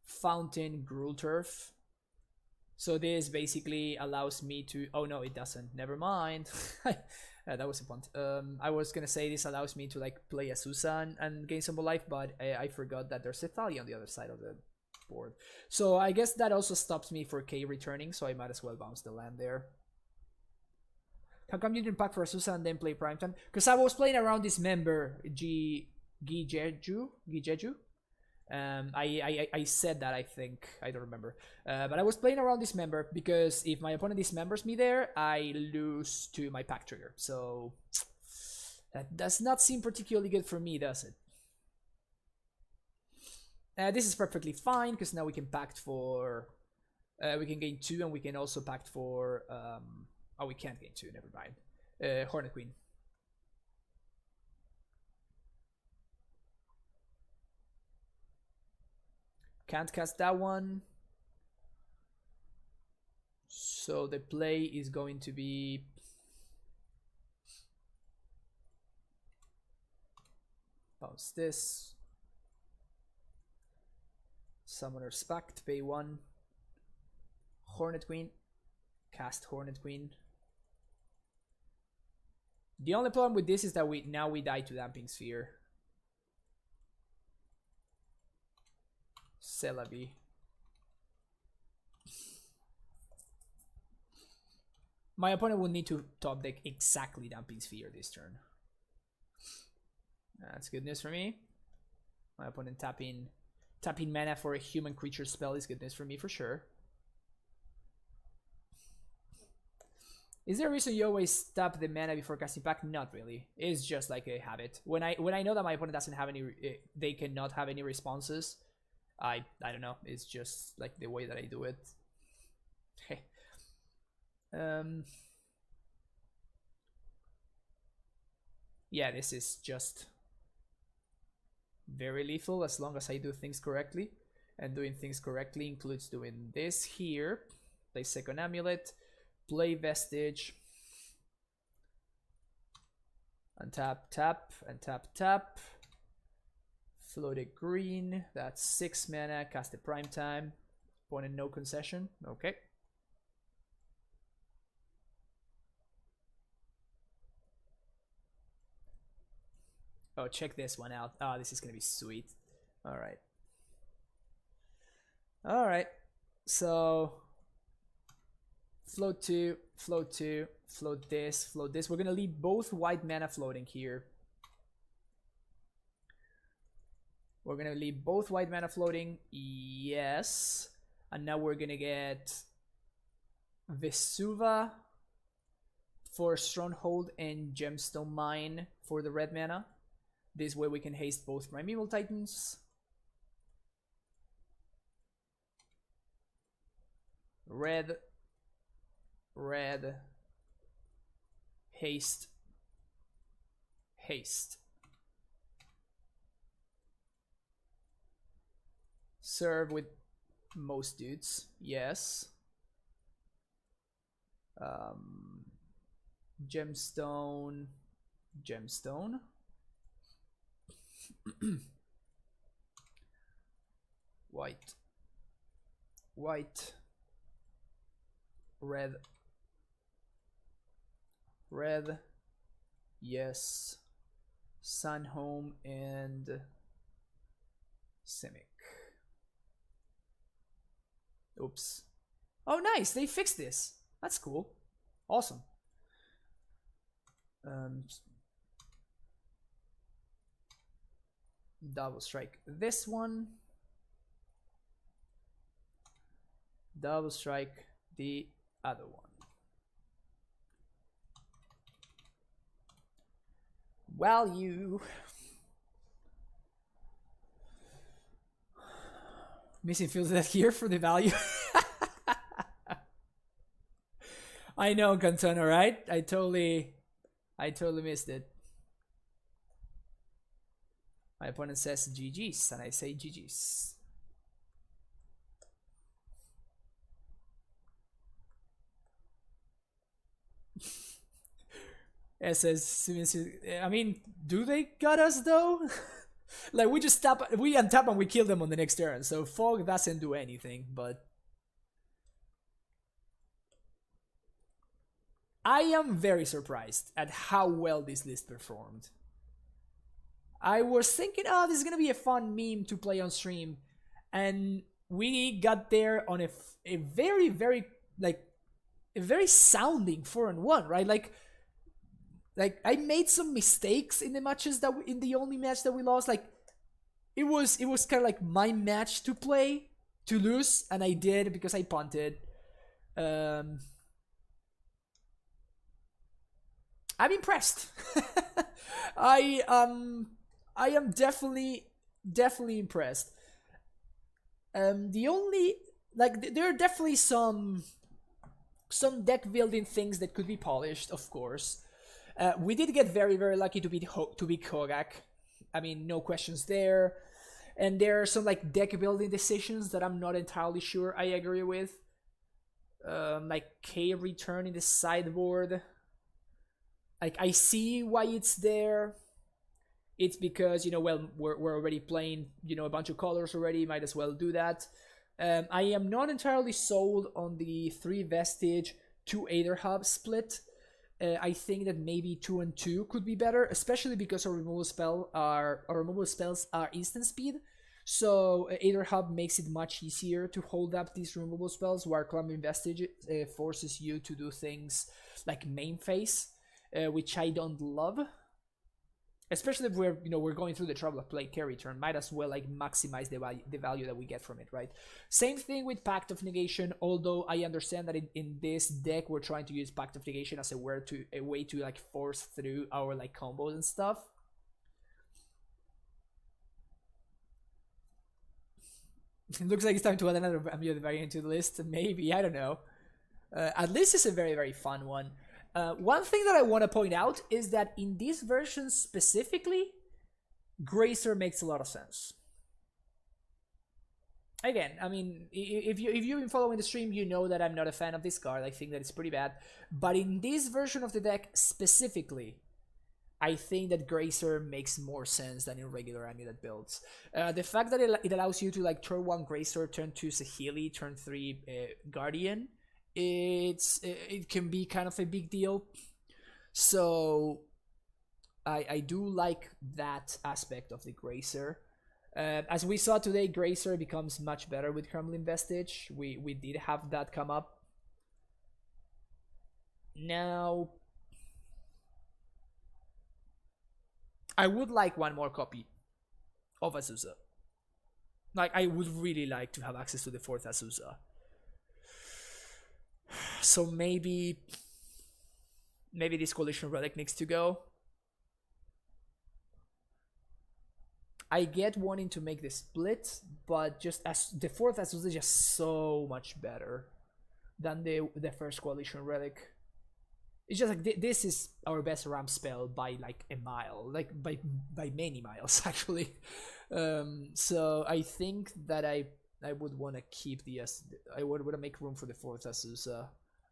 Fountain Gruul Turf. So this basically allows me to... Oh no, it doesn't. Never mind. That was a punt. I was gonna say this allows me to like play Azusa and gain some more life, but I forgot that there's a Thalia on the other side of the board. So I guess that also stops me for K returning, so I might as well bounce the land there. How come you didn't pack for Azusa and then play Primetime? Because I was playing around this member, Gijeju. I said that, I think. I don't remember. But I was playing around this member because if my opponent dismembers me there, I lose to my pack trigger. So that does not seem particularly good for me, does it? This is perfectly fine because now we can pact for... we can gain 2 and we can also pact for... oh, we can't gain 2, never mind. Hornet Queen. Can't cast that one. So the play is going to be... Bounce this. Summoner's Pact, pay 1. Hornet Queen. Cast Hornet Queen. The only problem with this is that we die to Damping Sphere. Celebi. My opponent will need to top deck exactly Damping Sphere this turn. That's good news for me. My opponent tapping mana for a human creature spell is good news for me for sure. Is there a reason you always tap the mana before casting pack? Not really. It's just like a habit. When I know that my opponent doesn't have any, they cannot have any responses. I don't know. It's just like the way that I do it. Yeah, this is just very lethal as long as I do things correctly. And doing things correctly includes doing this here. Play second Amulet. Play Vestige. Untap, tap, and tap, tap. Float a green. That's 6 mana. Cast a Primetime. Opponent no concession. Okay. Oh, check this one out. Oh, this is gonna be sweet. Alright. Alright. So float 2, float 2, float this, float this. We're gonna leave both white mana floating here. We're gonna leave both white mana floating. Yes. And now we're gonna get Vesuva for Stronghold and Gemstone Mine for the red mana. This way we can haste both Primeval Titans. Red, red, haste, haste. Serve with most dudes, yes. Gemstone, gemstone. White, white, red, red, yes, Sunhome and Simic. Oops. Oh, nice, they fixed this. That's cool. Awesome. Double strike this one. Double strike the other one. Value. Missing fields that here for the value. I know, Cantona, right? I totally missed it. My opponent says GG's, and I say GG's. It says, I mean, do they got us though? Like we just tap, we untap and we kill them on the next turn. So Fog doesn't do anything, but I am very surprised at how well this list performed. I was thinking, oh, this is gonna be a fun meme to play on stream, and we got there on a very, very like a very sounding 4-1, right? Like I made some mistakes in the matches that in the only match that we lost. Like it was kind of like my match to play to lose, and I did because I punted. I'm impressed. I am definitely impressed. The only there are definitely some deck building things that could be polished, of course. We did get very, very lucky to beat Hogaak. I mean, no questions there. And there are some like deck building decisions that I'm not entirely sure I agree with. Like K return in the sideboard. Like I see why it's there. It's because, you know, well, we're already playing, you know, a bunch of colors already. Might as well do that. I am not entirely sold on the 3 Vestige 2 Aether Hub split. I think that maybe 2 and 2 could be better, especially because our removal spells are instant speed. So Aether Hub makes it much easier to hold up these removal spells, while Clumping Vestige forces you to do things like main phase, which I don't love. Especially if we're going through the trouble of playing carry turn, might as well like maximize the value that we get from it, right? Same thing with Pact of Negation, although I understand that in this deck we're trying to use Pact of Negation as a way to like force through our like combos and stuff. It looks like it's time to add another Amulet variant to the list. Maybe, I don't know. At least it's a very, very fun one. One thing that I want to point out is that in this version specifically, Grazer makes a lot of sense. Again, I mean, if you've been following the stream, you know that I'm not a fan of this card. I think that it's pretty bad. But in this version of the deck specifically, I think that Grazer makes more sense than in regular Amulet builds. The fact that it allows you to like turn 1 Grazer, turn 2 Saheeli, turn 3 Guardian, it can be kind of a big deal. So I do like that aspect of the Grazer. As we saw today, Grazer becomes much better with Crumbling Vestige. We did have that come up. Now I would like one more copy of Azusa. Like I would really like to have access to the 4th Azusa. So maybe this Coalition Relic needs to go. I get wanting to make the split, but just as the fourth Azusa is just so much better than the first Coalition Relic. It's just like this is our best ramp spell by like a mile, like by many miles actually. So I think that I would want to keep the I would want to make room for the fourth Azusa.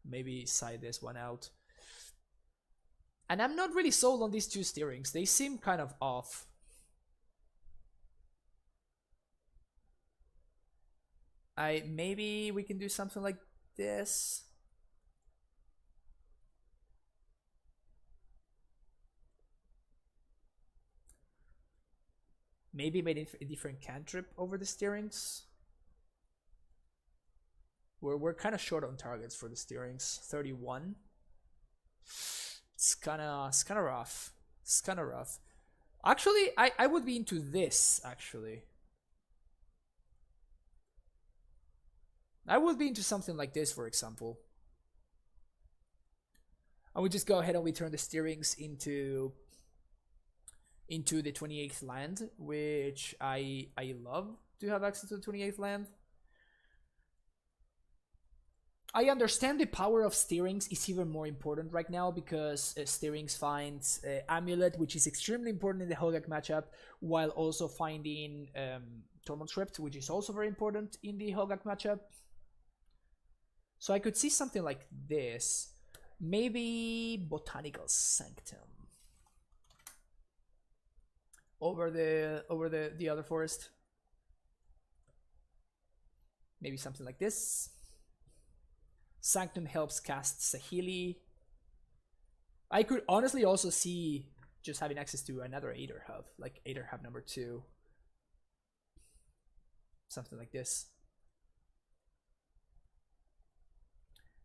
Maybe side this one out. And I'm not really sold on these two steerings. They seem kind of off. Maybe we can do something like this. Maybe made a different cantrip over the steerings. We're kind of short on targets for the steerings. 31. It's kind of rough. It's kind of rough. Actually, I would be into this. Actually, I would be into something like this, for example. I would just go ahead and we turn the steerings into the 28th land, which I love to have access to the 28th land. I understand the power of steerings is even more important right now because steerings finds Amulet, which is extremely important in the Hogaak matchup, while also finding Tron, which is also very important in the Hogaak matchup. So I could see something like this. Maybe Botanical Sanctum over the other forest. Maybe something like this. Sanctum helps cast Saheeli. I could honestly also see just having access to another Aether Hub, like Aether Hub number 2. Something like this.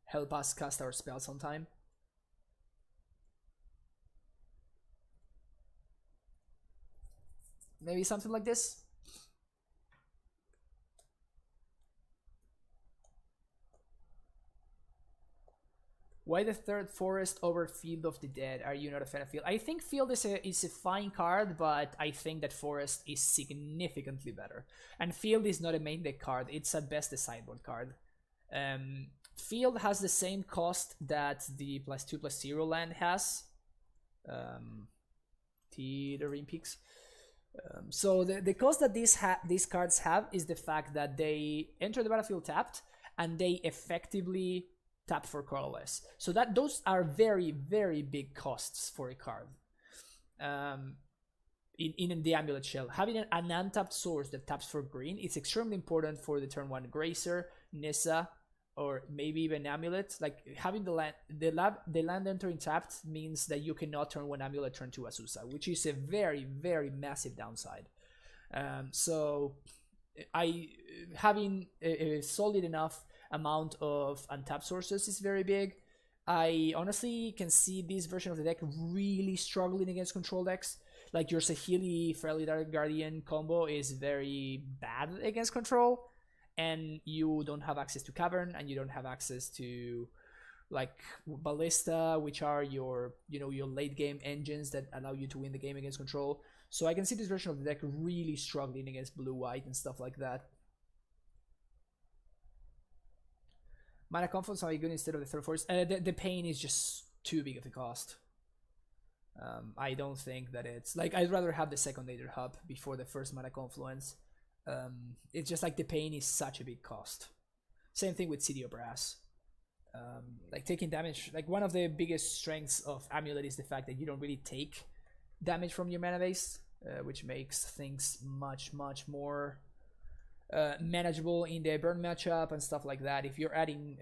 Help us cast our spells on time. Maybe something like this. Why the third forest over Field of the Dead? Are you not a fan of Field? I think Field is a fine card, but I think that Forest is significantly better. And Field is not a main deck card, it's at best a sideboard card. Field has the same cost that the +2/+0 land has. Teetering Peaks. So the cost that these cards have is the fact that they enter the battlefield tapped and they effectively tap for colorless. So those are very, very big costs for a card. In the Amulet shell, having an untapped source that taps for green is extremely important for the turn 1 Grazer, Nissa, or maybe even Amulet. Like having the land entering tapped means that you cannot turn 1 Amulet, turn 2 Azusa, which is a very, very massive downside. So having a solid enough amount of untapped sources is very big. I honestly can see this version of the deck really struggling against control decks. Like your Saheeli Fairly Dark Guardian combo is very bad against control, and you don't have access to Cavern, and you don't have access to like Ballista, which are your your late game engines that allow you to win the game against control. So I can see this version of the deck really struggling against blue-white and stuff like that. Mana Confluence are good instead of the third force. The pain is just too big of a cost. I don't think that it's like I'd rather have the second Aether Hub before the first Mana Confluence. It's just like the pain is such a big cost. Same thing with City of Brass. Like taking damage, like one of the biggest strengths of Amulet is the fact that you don't really take damage from your mana base, which makes things much more manageable in the burn matchup and stuff like that. If you're adding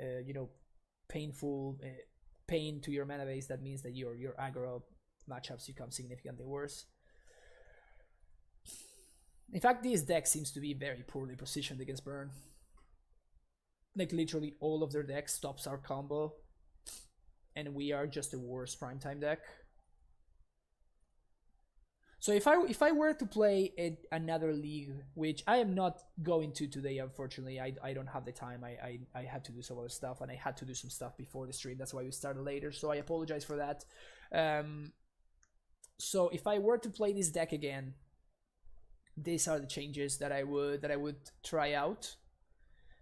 pain to your mana base, that means that your aggro matchups become significantly worse. In fact, this deck seems to be very poorly positioned against burn. Like literally all of their deck stops our combo, and we are just a worse primetime deck. So if I were to play another league, which I am not going to today, unfortunately, I don't have the time. I had to do some other stuff, and I had to do some stuff before the stream. That's why we started later. So I apologize for that. So if I were to play this deck again, these are the changes that I would try out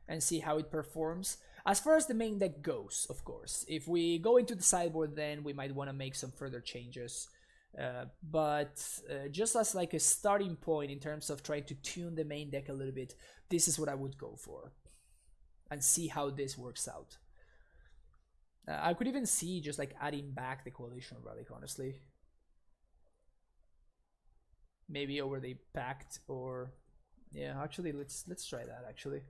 and see how it performs. As far as the main deck goes, of course, if we go into the sideboard, then we might want to make some further changes. But just as like a starting point in terms of trying to tune the main deck a little bit, this is what I would go for and see how this works out. I could even see just like adding back the Coalition Relic, honestly. Maybe over the Pact, or yeah, actually let's try that actually.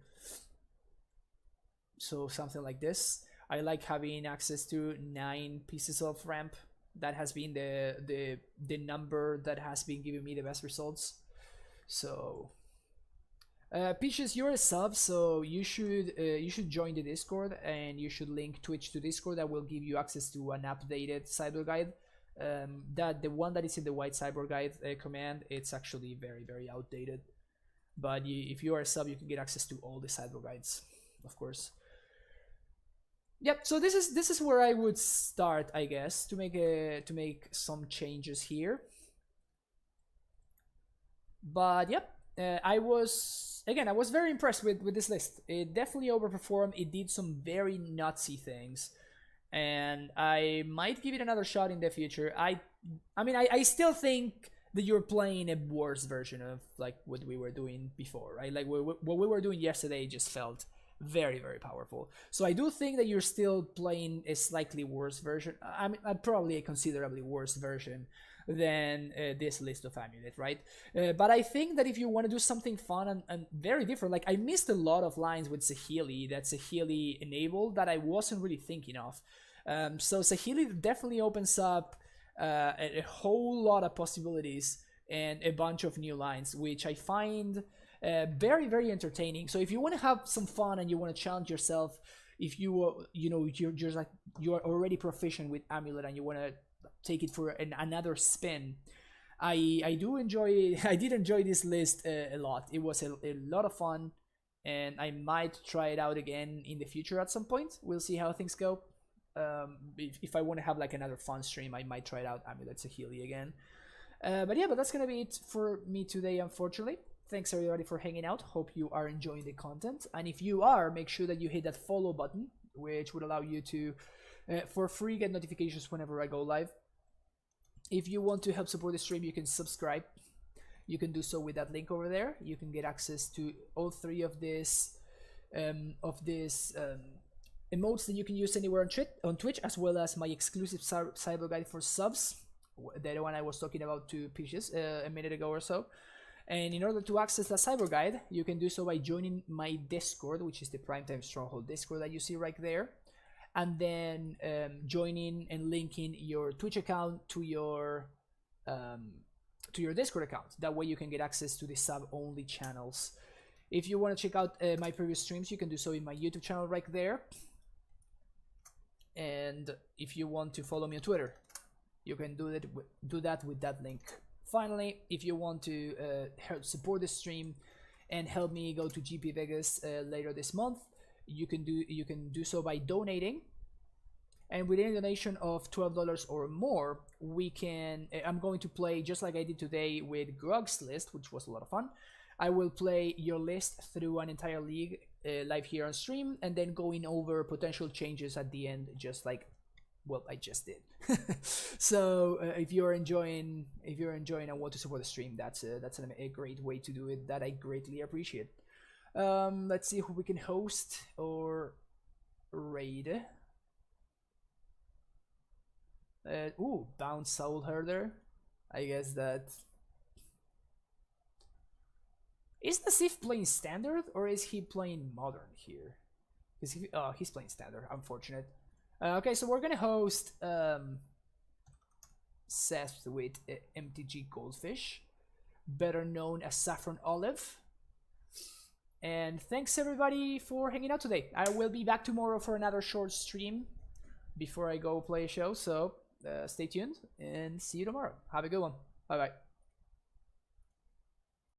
So something like this. I like having access to 9 pieces of ramp. That has been the number that has been giving me the best results. So Peaches, you're a sub, so you should join the Discord, and you should link Twitch to Discord. That will give you access to an updated cyber guide. That the one that is in the white cyber guide command, it's actually very outdated. But if you are a sub, you can get access to all the cyber guides, of course. Yep. So this is where I would start, I guess, to make some changes here. But yep, I was very impressed with this list. It definitely overperformed. It did some very nutsy things, and I might give it another shot in the future. I mean, I still think that you're playing a worse version of like what we were doing before, right? Like what we were doing yesterday just felt very powerful. So I do think that you're still playing a slightly worse version. I mean, probably a considerably worse version than this list of Amulet, right? But I think that if you want to do something fun and very different, like I missed a lot of lines with Saheeli that Saheeli enabled that I wasn't really thinking of. So Saheeli definitely opens up a whole lot of possibilities and a bunch of new lines, which I find very entertaining. So if you want to have some fun and you want to challenge yourself, if you're already proficient with Amulet and you want to take it for another spin, I did enjoy this list a lot. It was a lot of fun, and I might try it out again in the future at some point. We'll see how things go. If I want to have like another fun stream, I might try it out Amulet Saheeli again. But that's gonna be it for me today, unfortunately. Thanks everybody for hanging out. Hope you are enjoying the content, and if you are, make sure that you hit that follow button, which would allow you to for free get notifications whenever I go live. If you want to help support the stream, you can subscribe. You can do so with that link over there. You can get access to all 3 of these emotes that you can use anywhere on Twitch, as well as my exclusive cyber guide for subs, the one I was talking about to Peaches a minute ago or so. And in order to access that cyber guide, you can do so by joining my Discord, which is the Primetime Stronghold Discord that you see right there, and then joining and linking your Twitch account to your Discord account. That way you can get access to the sub-only channels. If you want to check out my previous streams, you can do so in my YouTube channel right there. And if you want to follow me on Twitter, you can do that with that link. Finally, if you want to help support the stream and help me go to GP Vegas later this month, you can do so by donating. And with any donation of $12 or more, I'm going to play just like I did today with Grog's list, which was a lot of fun. I will play your list through an entire league live here on stream, and then going over potential changes at the end, just like what I just did. So if you're enjoying and want to support the stream, that's a great way to do it that I greatly appreciate. Let's see who we can host or raid. Bounce Soul Herder. I guess that is the Sif playing standard, or is he playing modern here? He's playing standard. Unfortunate. Okay, so we're gonna host Seth with MTG Goldfish, better known as Saffron Olive. And thanks everybody for hanging out today. I will be back tomorrow for another short stream before I go play a show. So stay tuned and see you tomorrow. Have a good one. Bye bye.